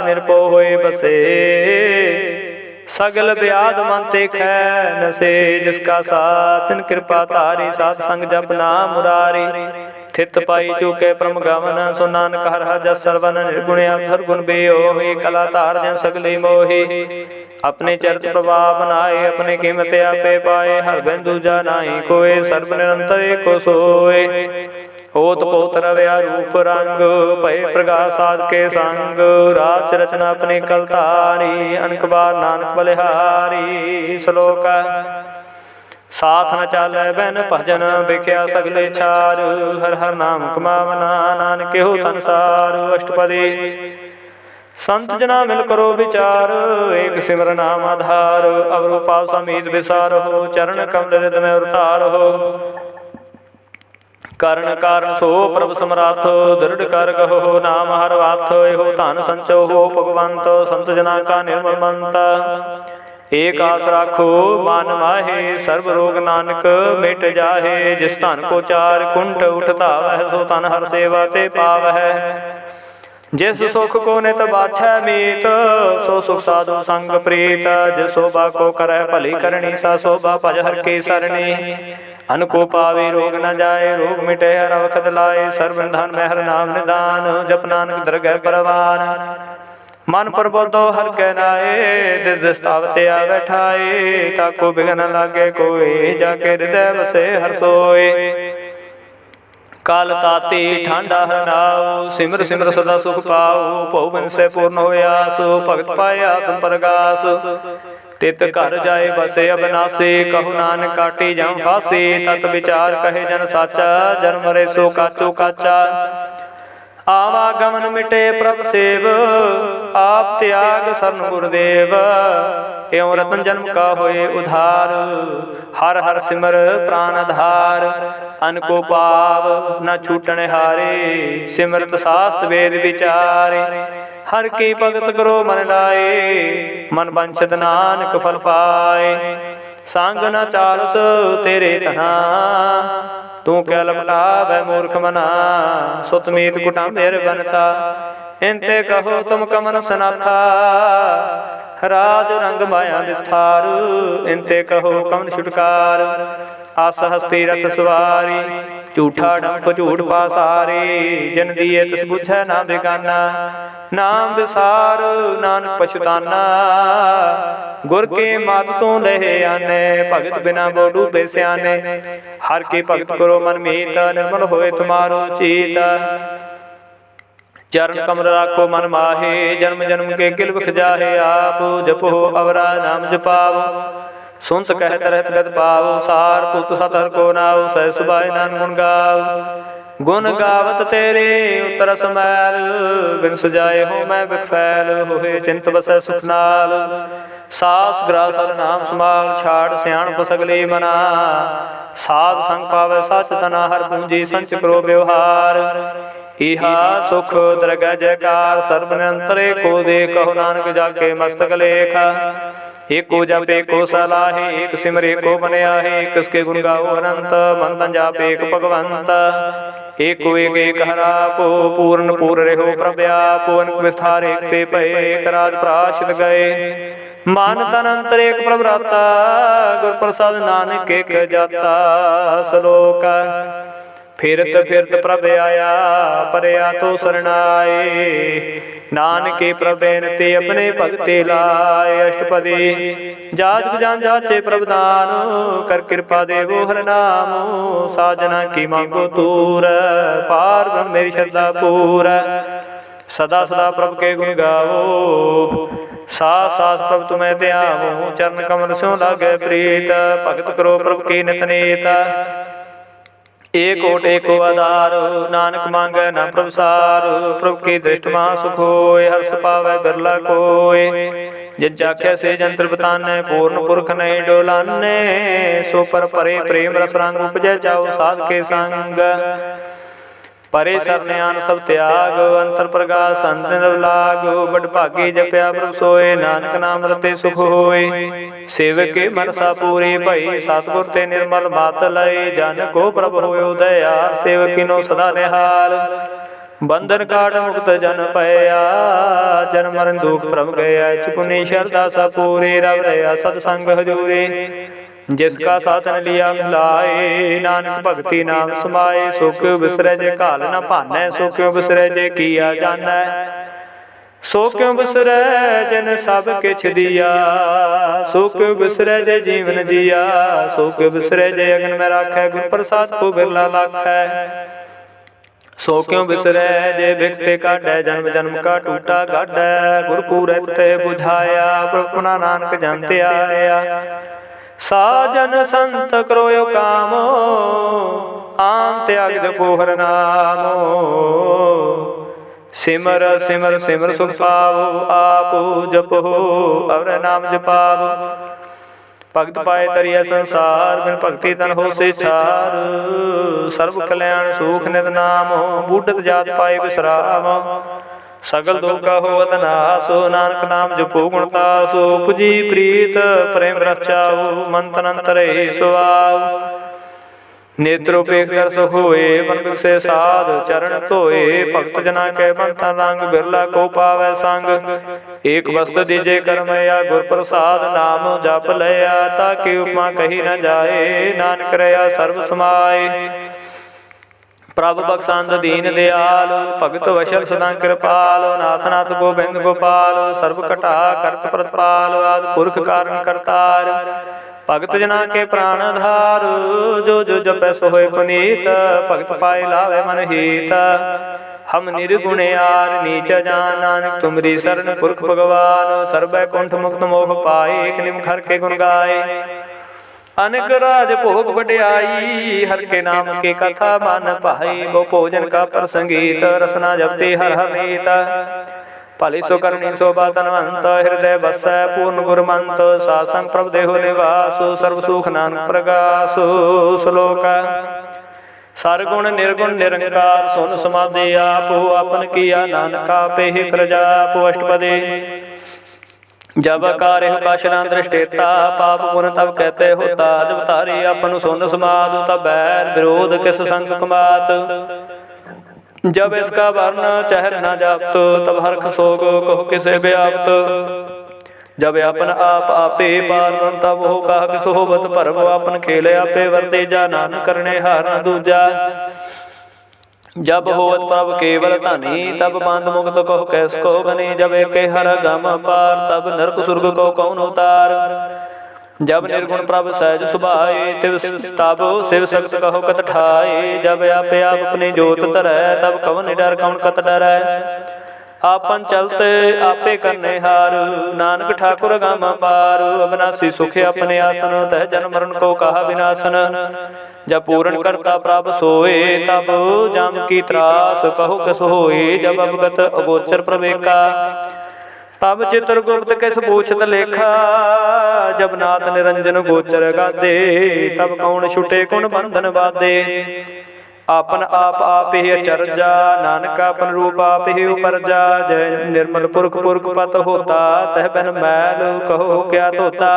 निरपो होए बसे सगल ब्याद मनते खै नसे जिसका साथ कृपा तारी साथ संग जप नाम मुरारी थित पाई चूके परम गमन सो नानक हर हर जस सर्वन निर्गुण अवसर गुण बेओहि कला तार जन सगली मोहि अपने चरित प्रभाव बनाए अपने कीमत आपे पाए हर बिंदु जानाई कोय सर्व निरंतर को सोए ओत पोत रव्या रूप रंग भय प्रकाश साध के संग राज रचना अपने कलतारी अनक बार नानक बलिहारी श्लोक साथ न चाले बैन भजन बिख्या सगले चार हर हर नाम कमावना नानक हो तनसार अष्टपदी संत जना मिल करो विचार एक सिमर नाम आधार अवरूपा समीत विसार हो चरण कमल हृदय में उतार हो करण कारण सो प्रभ समराथ दृढ़ कर गहो नाम हर वाथ हो धन संचो हो भगवंत संत जना का निर्मल मंत एक आस राखो मान माहे सर्व रोग नानक मिट जाहे जिस धन को चार कुंठ उठता वह सो तन हर सेवा ते पाव है जिस सुख को नित बाछै मीत सो सुख साधु संग प्रीत जिस शोभा को करे भली करनी सा शोभा भज हर की सरणी अनको पावे रोग न जाए रोग मिटे हर अवखद लाए सर्व धन में हर नाम निदान जप नानक दरगह परवान मन पर बोलो हर के नाए दिस्तावते आ बैठाए ताको बिघन लागे कोई जाके हृदय बसे हर सोए काल ताती ठांडा हनाओ सिमर सिमर सदा सुख पाओ पौवन से पूर्ण होया सो भगत पाया तुम प्रकाश तित घर जाए बसे अबनासी कहु नानक काटी जम फांसी तत विचार कहे जन साचा जन्म रे सो काचो काचा आवागमन मिटे प्रभ सेव आप त्याग शरण गुरुदेव एवं रतन जन्म का होए उधार हर हर सिमर प्राण आधार अनको पाव न छूटन हारे सिमरत शास्त्र वेद विचारे हर की भगत करो मन लाए मन वंचित नानक फल पाए संग न चारस तेरे तना तू क्या लपटा वह मूर्ख मना सुतमीत कुटा मेर बनता इनते कहो तुम कमन सनाथा राज रंग माया विस्तार इनते कहो कमन छुटकार आस हस्ती रथ सवारी झूठा डंफ झूठ पासारी जन दिए तिस बुझै ना बेगाना नाम विसार नानक पछुताना गुर के मात तो लहे आने भगत बिना बो डूबे स्याने हर के भगत करो मन मीत निर्मल होए तुम्हारो चीत चरण कमल राखो मन माहे जन्म जन्म के गिल बिख जाहे आप जपो अवरा नाम जपाओ सुनत कहत रहत गत पाओ सार पुत सतर को नाओ सह सुबाय नान गुण गाओ गुण गावत तेरे उतर समैल बिन सजाए हो मैं बिफैल होए चिंत बसै सुख नाल सास ग्रासर नाम समाल छाड़ सियाण पसगली मना साध संग पावै सच तना हर पूंजी संच करो व्यवहार इहा सुख दरगह जयकार सर्व निरंतरे को दे कहो नानक जाके मस्तक लेखा एको जप एको सलाहे एक सिमर एको बने आहे किसके गुण गाओ अनंत मन तन जाप एक भगवंत एको एक एक हरा पो पूर्ण पूर्ण रहो प्रव्यापो अनक विस्तार एक ते पय एक राज प्राशित गए मान तन अंतर एक प्रभराता गुर प्रसाद नानक एक जाता श्लोक फिरत फिरत प्रभ आया, परया तो सरनाए। नानके प्रभ बेनती अपने भगते लाए। अष्टपदी जाच जान जाचे प्रभ दान, कर कृपा देवो हर नाम। साजना की मांगो तूर, पार ब्रह्म मेरी श्रद्धा पूर। सदा सदा प्रभ के गुण गावो, साथ साथ प्रभ तुम्हें ध्यावो। चरण कमल स्यों लागे प्रीत, भगत करो प्रभ की नित नीत। एक ओट एको आधार, नानक मांगे ना प्रभ सार। प्रभु की दृष्टि महा सुख होय, हर्ष पावै बिरला कोय। जिन चाख्या से जंत्र बताने, पूर्ण पुरख नहीं डोलाने। सो पर परे प्रेम रस रंग, उपजै जाओ साध के संग। परे सरन्यान सब त्याग, अंतर प्रकाश संत लाग। बड़ भागी जपया प्रभ सोए, नानक नाम रते सुख होय। सेवक के मनसा पूरी भई, सतगुर ते निर्मल बात लय। जन को प्रभ होयो दया, सेवकिनो सदा निहाल। बंधन काट मुक्त जन पया, जन मरण दुख प्रभ गया। चुपनी श्रद्धा सा पूरी, रव रया सतसंग हजूरी। जिसका शासन लिया मिलाए, नानक भगति नाम समाये। सो क्यों बिसरै जे काल न भानै, सो क्यों बिसरै जे किया जानै। सो क्यों बिसरै जिन सब किछ दिया, सो क्यों बिसरै जे जीवन जिया। सो क्यों बिसरै जे अगन में राखै, गुर प्रसाद को बिरला लाखै। सो क्यों बिसरै जे भिखते काटै, जन्म जन्म का टूटा गाडै। गुर पूरत ते बुझाया, प्रभु नानक जानते आया। साजन संत करोयो कामो, आन त्याग जपो हर नामो। सिमर सिमर सिमर सुख पावो, आपो जपो अवर नाम जपावो। भगत पाए तरिया संसार, बिन भक्ति तन हो से छार। सर्व कल्याण सुख नित नाम, बूढ़त जात पाए विश्राम। सगल दुख होवत नासो, नानक नाम जपो गुण तासो। उपजी प्रीत प्रेम रचाओ, मन तन अंतरे सुआओ। नेत्रोपेख कर सुख होए, मन बिगसे साध चरण धोए। भक्त जना के बंधन रंग, बिरला को पावै संग। एक वस्तु दीजे करमया, गुर प्रसाद नाम जप लया। ताकि उपमा कही न जाए, नानक रया सर्व समाए। प्रभ बख्शांद दीन दयाल, भगत वशल सदा कृपाल। नाथ नाथ गोबिंद गोपाल, सर्व कटा करत प्रतिपाल। आदि पुरख कारण करतार, भगत जना के प्राण धार। जो जो जपै सो होय पुनीत, भगत पाए लावे मन हीत। हम निर्गुण यार नीच जान, नानक तुमरी शरण पुरख भगवान। सर्वै कुंठ मुक्त मोह पाए, एक निम हर के गुण गाए। अनेक राज भोग वड्याई, हर के नाम के कथा मन भाई। गो भोजन का प्रसंगीत, रसना जपते हर हर नीत। भली सो करनी शोभा तनवंत, हृदय बसै पूर्ण गुरमंत। सासंग प्रभ देहो निवास, सर्व सुख नानक प्रगास। श्लोक सरगुण निर्गुण निरंकार, सुन समाधि आपो। आपन किया नानका पे ही प्रजापो। अष्टपदी जब कार्य काशना दृष्टेता, पाप पुन तब कहते होता। जब तारी अपन सुन समाद, तब बैर विरोध किस संग कमात। जब इसका वर्ण चहर न जाप्त, तब हर्ष शोक कहो किसे व्याप्त। जब अपन आप आपे पार, तब हो कहा किस होवत परम। अपन खेले आपे वर्ते, जा नान करने हार न दूजा। जब होवत प्रभ केवल धनी, तब बंद मुक्त कहो कैस को गनी। जब एक हर गम पार, तब नरक सुर्ग को कौन उतार। जब निर्गुण प्रभ सहज सुभाए, तब शिव शक्त कहो कत ठाए। जब आपे आप अपनी जोत तरह, तब कवन डर कौन कत डरै। आपन चलते आपे करने हार, नानक ठाकुर गम पार। अविनाशी सुख अपने आसन, तह जन्म मरण को कहा विनाशन। जब पूर्ण करता प्रभ सोए, तब जाम की त्रास कहो किस होए। जब अवगत अगोचर प्रवेका, तब चित्रगुप्त किस पूछत लेखा। जब नाथ निरंजन गोचर गादे, तब कौन छुटे कौन बंधन बाधे। आपन आप आप ही अचरजा, नानक अपन रूप आप ही उपरजा। जय निर्मल पुरख पुरख पत होता, तह बिन मैल कहो क्या तोता।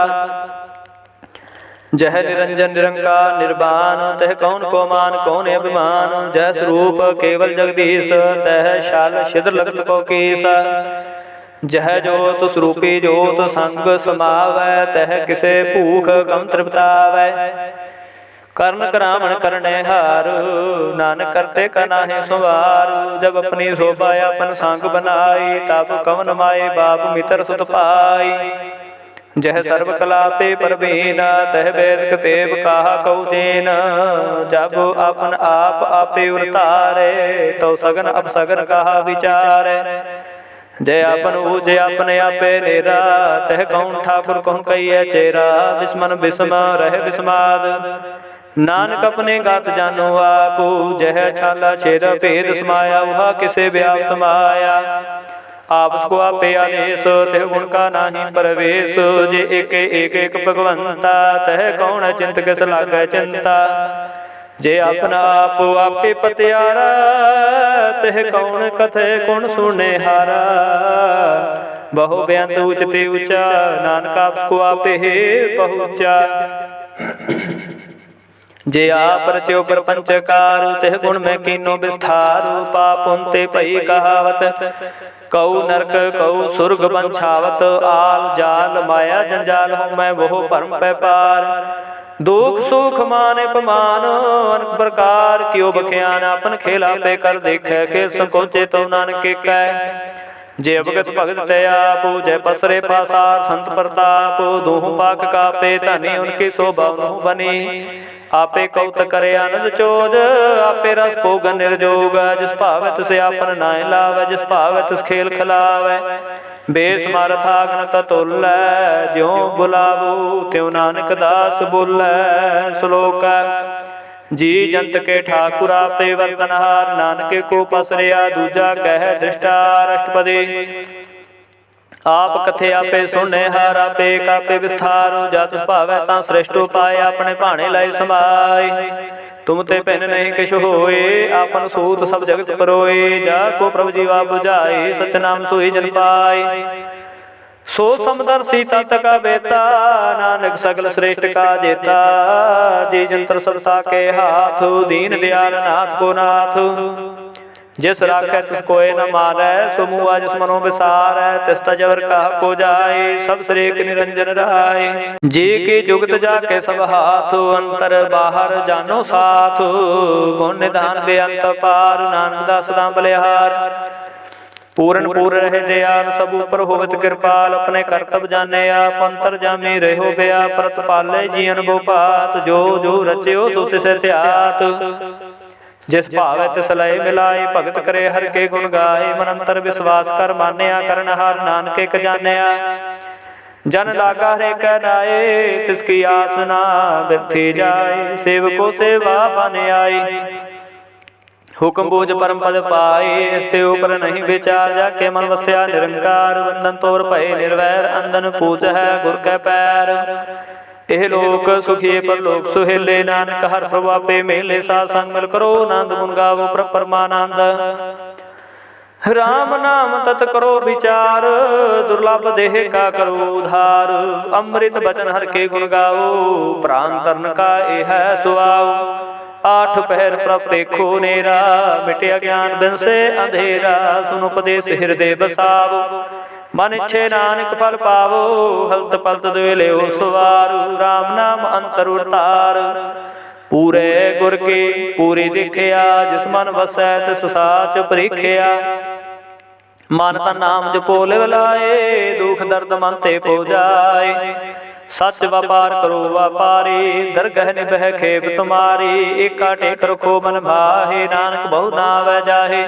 जह निरंजन निरंकार निर्वाण, तह कौन को मान कौन अभिमान। जह स्वरूप केवल जगदीश, तह शाल छिद्र लगत को केस। जह जोत स्वरूपी जोत संग समावै, तह किसे भूख कम तृप्तावै। कर्ण करावण करने हार, नानक करते का नाहे संवार। जब अपनी शोभा अपन सांग बनाई, तब कवन माए बाप मित्र सुत पाई। जह सर्व कला पे परवीन, तह वेद कतेब कहा कऊ चेन। जब अपन आप आपे उतारे, तो सगन अपसगन कहा विचार। जय आपन ऊजे अपने आपे नेरा, तह कौन ठाकुर कौन कहिए चेरा। बिस्मन बिस्म रहे बिस्माद, नानक अपने गात जानो आपू। जह छाला छेद भेद समाया, वहा किसे व्याप्त माया। आप उसको आपे आदेश, तह गुण का नाही परवेश। जे एक एक एक भगवंता, तह कौन चिंत किस लागे चिंता। जे अपना आप आपे पतियारा, तह कौन कथे कौन सुने हारा। बहु बेअंत उचते ऊंचा, नानक आपको आपे है पहुँचा। जे आप रच्यो प्रपंच कारु, तह गुण में कीनो विस्तारु। पाप उनते पई कहावत, कऊ नरक कऊ सुर्ग बंछावत। आल जाल माया जंजाल हूँ मैं, वो परम पे पार। दुख सुख मान अपमान, अनेक प्रकार क्यों बख्यान। अपन खेला पे कर देखे, खेल संकोचे तो नानक के कह। जे अवगत भगत तया पूजय पसरे पासार, संत प्रताप दोहु पाक कापे। धनी उनकी शोभा बनी, आपे कौत करे आनंद चोज। आपे रस भोग निर्जोग, जिस भावे तिसे आपन नाय लावे। जिस भावे तिस खेल खिलावे, बेस मारथाग्न कतुल। ज्यों बुलावो त्यों नानक दास बोलै। श्लोक जी जंत के ठाकुर आपे वर्तनहार, नानके को पसरिया दूजा कह दृष्टार। अष्टपदी आप कथे आपे सुने हार, आपे कापे विस्तार। जात भावै ता श्रेष्ठ उपाय, अपने भाणे लाई समाय। तुम ते पिन नहीं किछ होए, आपन सूत सब जगत परोए। जाको प्रभु जीवा बुझाए, सच नाम सोई जन पाए। सो समदर्शी तत का बेता, नानक सगल श्रेष्ठ का जेता। जी जंत्र सबसा के हाथ, दीन दयाल नाथ को नाथ। जिस राखे तिस कोय न मारै, सो मुआ जिस मनो विसार। तिस तजवर कहा को जाए, सब श्रेक निरंजन राय। जी की जुगत जाके सब हाथ, अंतर बाहर जानो साथ। गुण निधान बेअंत पार, नानक दास दाम बलिहार। पूरन पूर रहे दयाल, सब ऊपर होवत कृपाल। अपने करतब जाने आप, अंतर जामे रहो बया। परत पाले जी अनुभव पात, जो जो रच्यो सो तिस त्यात। जिस भावे तिस लय मिलाए, भगत करे हर के गुण गाए। मन अंतर विश्वास कर मान्या, करन हार नानके क जान्या। जन लागा हरे कह नाए, तिसकी आसना व्यर्थी जाए। सेवको सेवा बन आई, हुक्म बूझ परम पद पाए। इसते ऊपर नहीं विचार, जाके मन वस्या निरंकार। वंदन तोर भय निर्वैर, अंदन पूज है गुर कै पैर। एह लोक सुखिए पर लोक सुहेले, नानक हर प्रभु आपे मेले। साध संग मिल करो आनंद, गुण गावो प्रभ परमानंद। राम नाम तत करो विचार, दुर्लभ देह का करो उधार। अमृत बचन हर के गुण गाओ, प्राण तरन का एह सुआओ। आठ पहर प्रभ देखो नेरा, मिटे अज्ञान बिन से अंधेरा। सुनो उपदेश हृदय बसावो, मन इच्छे नानक फल पावो। हलत पलत दुले सुवारु, राम नाम अंतर उतार। पूरे गुर के पूरी दिखिया, जिस मन वसै तिस साच परिख्या। मन का नाम जपो लिव लाए, दुख दर्द मन ते पो जाए। सच व्यापार करो व्यापारी, दरगह निभह खेप तुम्हारी। एका टेक रखो मन भाहे, नानक बहु नावै जाहे।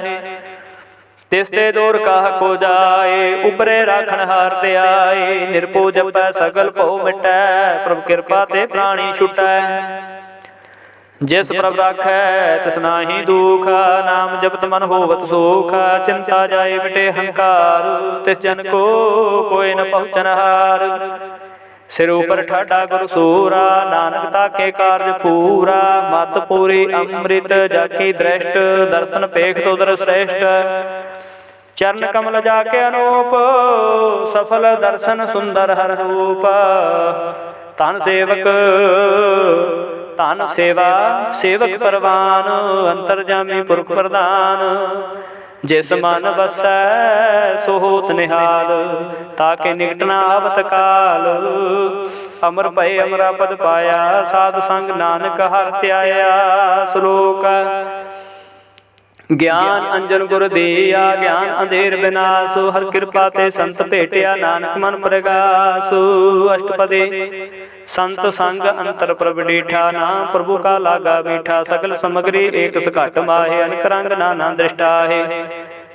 तिसते दूर काह को जाए, उपरे राखन हार ते आए। निरपो जपै सगल भौ मिटै, प्रभु कृपा ते प्राणी छुटै। जिस प्रभ राखै तिस नाहि दुख, नाम जपत मन होवत सुख। चिंता जाए मिटे हंकार, तिस जन को कोई न पहुँचन हार। सिर ऊपर ठाडा गुरु सूरा, नानक ताके कार्य पूरा। मत पूरी अमृत जाकी दृष्ट, दर्शन पेख तो दर श्रेष्ठ। चरण कमल जाके अनूप, सफल दर्शन सुंदर हर रूप। धन सेवक धन सेवा सेवक परवान, अंतर्जामी पुरख प्रदान। जिस मन बसै सो होत निहाल, ताके निकट न आवत काल। अमर भय अमरा पद पाया, साध संग नानक हर त्याया। श्लोक ज्ञान अंजन गुर दिया, ज्ञान अंधेर विनाशु। हर कृपा ते संत भेटिया, नानक मन प्रगासु। अष्टपदी संत संग अंतर प्रभ डीठा, नाम प्रभु का लागा मीठा। सकल समग्री एक सघट माहे, अनक रंग नाना दृष्टा है।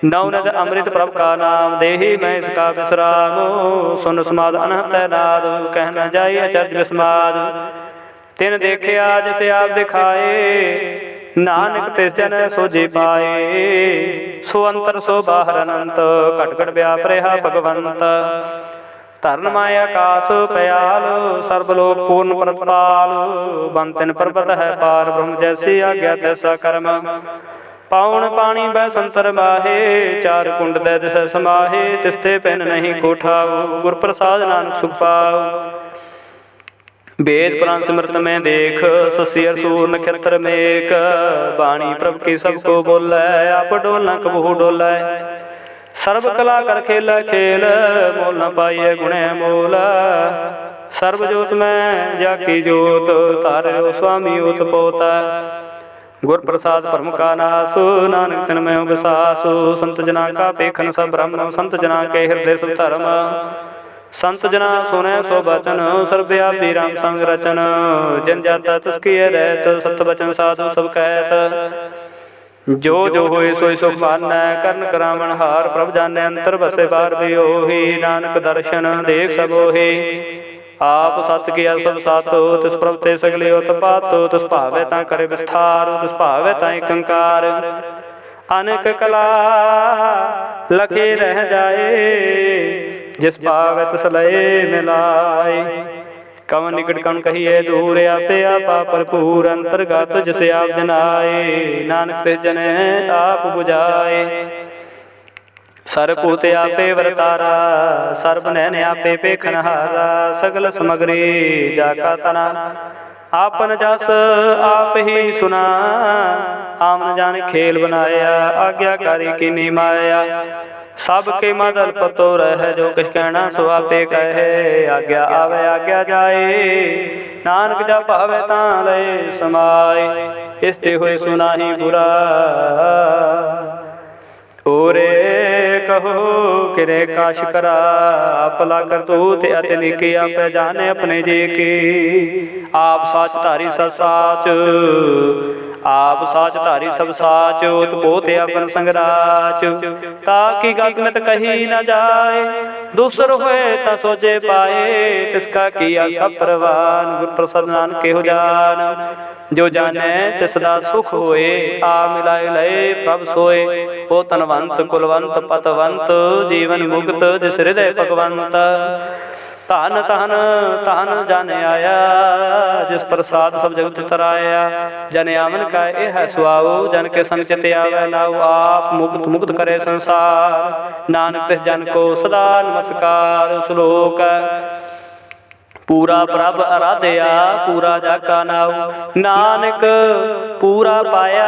नवनद अमृत प्रभ का नाम, देहि मैं इसका विश्रामो। सुन समाद अनहत नाद, कह न जाई अचर्ज विस्माद। तिन देखिया जिसे आप दिखाए, नानक तिस जन सोझे पाए। सो अंतर सो बाहर अनंत, घट घट व्याप रहा भगवंत। धरन माया आकाश पयाल, सर्वलोक पूर्ण प्रतपाल। बंतिन पर्वत है पार, ब्रह्म जैसी आज्ञा तैसा कर्म। पाउन पानी बह संतर माहे, चार कुंड दै दिस समाहे। तिस्ते पैन नहीं कोठाओ, गुर प्रसाद नानक सुख पाओ। वेद पुराण सिमरत में देख, शशि सूर नक्षत्र मेघ। बाणी प्रभ की सबको बोलै, आप डोल न कबहू डोलै। सर्व कला कर खेला खेल, मोल न पाइए गुणे मोल। सर्व जोत में जाकी जोत, तारो स्वामी ओत पोता। गुर प्रसाद परम का नासु, नानक तिन में विसासु। संत जना का पेखन सब ब्रह्म, संत जना के हृदय सब धर्म। संत जना सुने सो बचन, सर्वव्यापी राम संग रचन। जन जाता तस्की रहत, सत बचन साधु सब कहत। जो जो होए सोई सुख मानै, कर्ण करावण हार। प्रभ जाने अंतर बसे बार बियोही, नानक दर्शन देख सबोही। आप सत किया सब सातो, तिस प्रभ ते सगली उत पातो। तिस भावे ता करे विस्तार, तिस भावे ता कंकार। अनेक कला लखे रह जाए, जिस पावे तिस लय मिलाए। कवन निकट कवन कहिए दूर, आपे आपा भरपूर। अंतर्गत जिसे आप जनाए, नानक तिस जने आप बुझाए। सरपूत आपे वरतारा, सर्व नैन आपे पेखनहारा। सगल समग्री जाका तना, आपन जस आप ही सुना। आमन जान खेल बनाया, आज्ञाकारी की नी माया। सबके मदल पतो रह, जो किछ कहना सो आपे कहे। आज्ञा आवे आज्ञा जाए, नानक जा पावे तां लय समाए। इसते हुए सुना ही बुरा, ओरे कहो किरे काश करा। अपला कर तूत अति की, आप जाने अपने जी की। आप साच धारी सब साच, आप साच धारी सब साच। उत पोते अपन संगराच, ताकि गत में कही न जाए। दूसर होए ता सोचे पाए, तिसका किया सब प्रवान। गुर प्रसाद नानक के हो जान, जो जाने तिसदा सुख होए। आ मिलाए लय प्रभ सोए, ओ तनवंत कुलवंत पतवंत। जीवन मुक्त जिस हृदय भगवंत। धन धन धन जन आया, जिस प्रसाद सब जगत तराया। जन आमन का यह सुआओ, जन के संग चित आवे नाउ। आप मुक्त मुक्त करे संसार, नानक तिस जन को सदा नमस्कार। श्लोक पूरा प्रभ आराध्या, पूरा जाका नाउ। नानक पूरा पाया,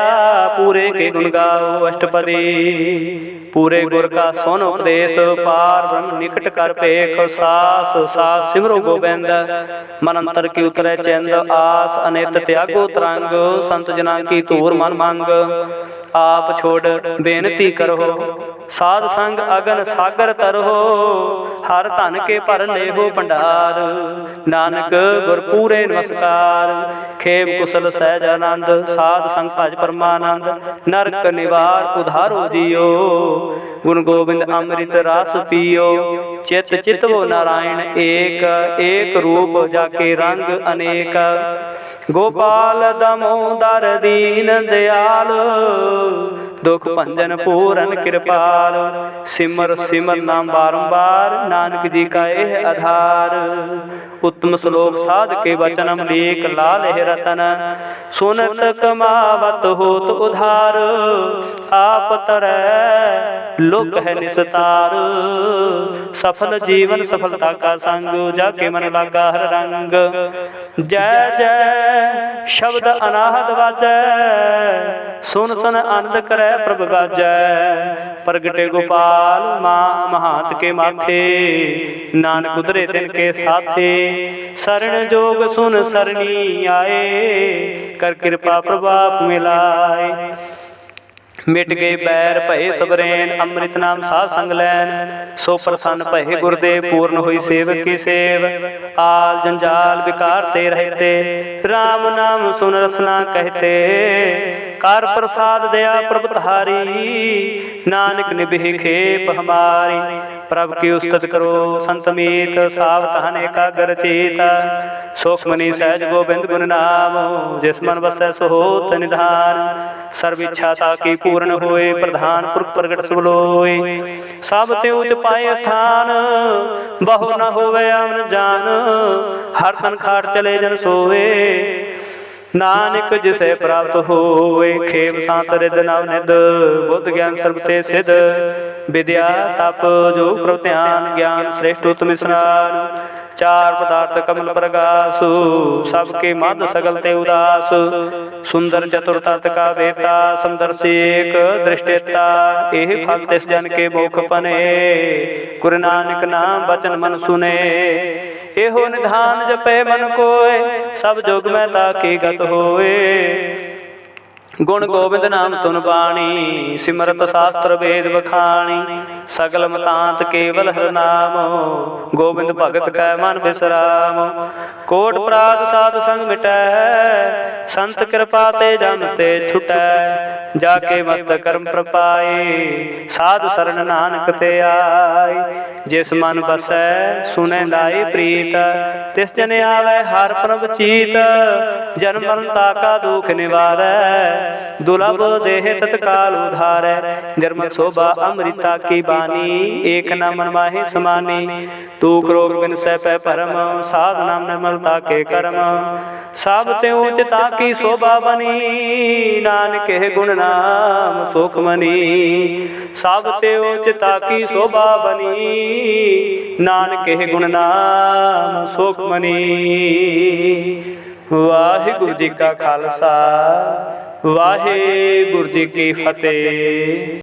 पूरे के गुण गाओ। अष्टपदी पूरे गुर का सोन उपदेश, पार ब्रह्म निकट कर पेख। सास सास सिमरो गोबिंद, मन अंतर की उतरे चंद। आस अनेत त्यागो तरंग, संत जना की तूर मन मांग। आप छोड़ बेनती करो, साध संग अगन सागर तरहो। हर धन के पर लेहो भंडार, नानक गुर पूरे नमस्कार। खेम कुशल सहज आनंद, साध संग भज परमानंद। नरक निवार उधारो जियो, गुण गोविंद अमृत रास पियो। चित चितवो नारायण एक, एक रूप जाके रंग अनेक। गोपाल दामोदर दीन दयाल, दुख भंजन पूरन कृपाल। सिमर सिमर नाम बारंबार, नानक जी का यह आधार। उत्तम श्लोक साध के वचनम लेख, लाल है रतन। सुनत कमावत होत उधार, आप तरह लोक है निस्तार। सफल जीवन सफलता का संग, जाके मन लागा हर रंग। जय जय शब्द अनाहत वाजै, सुन सुन आनंद करे प्रभ गाजै। प्रगटे गोपाल महात के माथे, नानक उतरे तिनके साथे। शरण जोग सुन सरनी आए, कर कृपा प्रभाप मिलाए। मिट गए बैर भये सबरैन, अमृत नाम साध संग लैन। सो प्रसन्न भये गुरदेव, पूर्ण हुई सेवक की सेव। आल जंजाल विकार ते रहते, राम नाम सुन रसना कहते। कर प्रसाद दया प्रभ धारी, नानक निभि खेप हमारी। प्रभ की उस्तत करो संत मीत, सावधान एकाग्र चेत। सुखमणि सहज गोबिंद गुण नाम, जिस मन बसै सो होत निधान। सर्व इच्छा ताकी पूर्ण होए, प्रधान पुरख प्रगट सब लोए। सब ते उच पाए स्थान, बहु न होवे अमन जान। हर तन खाट चले जन सोए, नानक जिसे प्राप्त होए। खेम शांत रिद नव निद, बुद्ध ज्ञान सर्ब ते सिद्ध। विद्या तप जो प्रभ ध्यान, ज्ञान श्रेष्ठ उत्तम स्नान। चार पदार्थ कमल प्रगासु, सबके मध्य सगल ते उदास। सुंदर चतुर तर्क का वेता, समदर्शी एक दृष्टिता। एह फल तिस जन के मुख पने, गुरु नानक नाम बचन मन सुने। एहो निधान जपे मन कोय, सब जोग में ताकी गत होए। गुण गोविंद नाम तुन बाणी, सिमरत शास्त्र वेद बखाणी। सगल मतांत केवल हर नाम, गोविंद भगत कै मन विश्राम। कोट प्रात साध संग मिटै, संत कृपा ते जन ते छुटै। जाके मस्त कर्म प्रपाए, साध शरण नानक ते आए। जिस मन बसै सुनै लाई प्रीत, तिस जन आवे हर प्रभ चीत। जन्म मरण ताका दुख निवारै, दुर्लभ देह तत्काल उधारै। निर्मल शोभा अमृता की बानी, एक न मन माहि समानी। दुख रोग बिन सै पै परम, साध नाम निर्मलता के कर्म। सब ते उचिता की शोभा बनी, नानक के गुण नाम सुखमणि। सब ते उचिता की शोभा बनी, नानक के गुण नाम सुखमणि। वाहिगुरु जी का खालसा, वाहिगुरु जी की फतेह।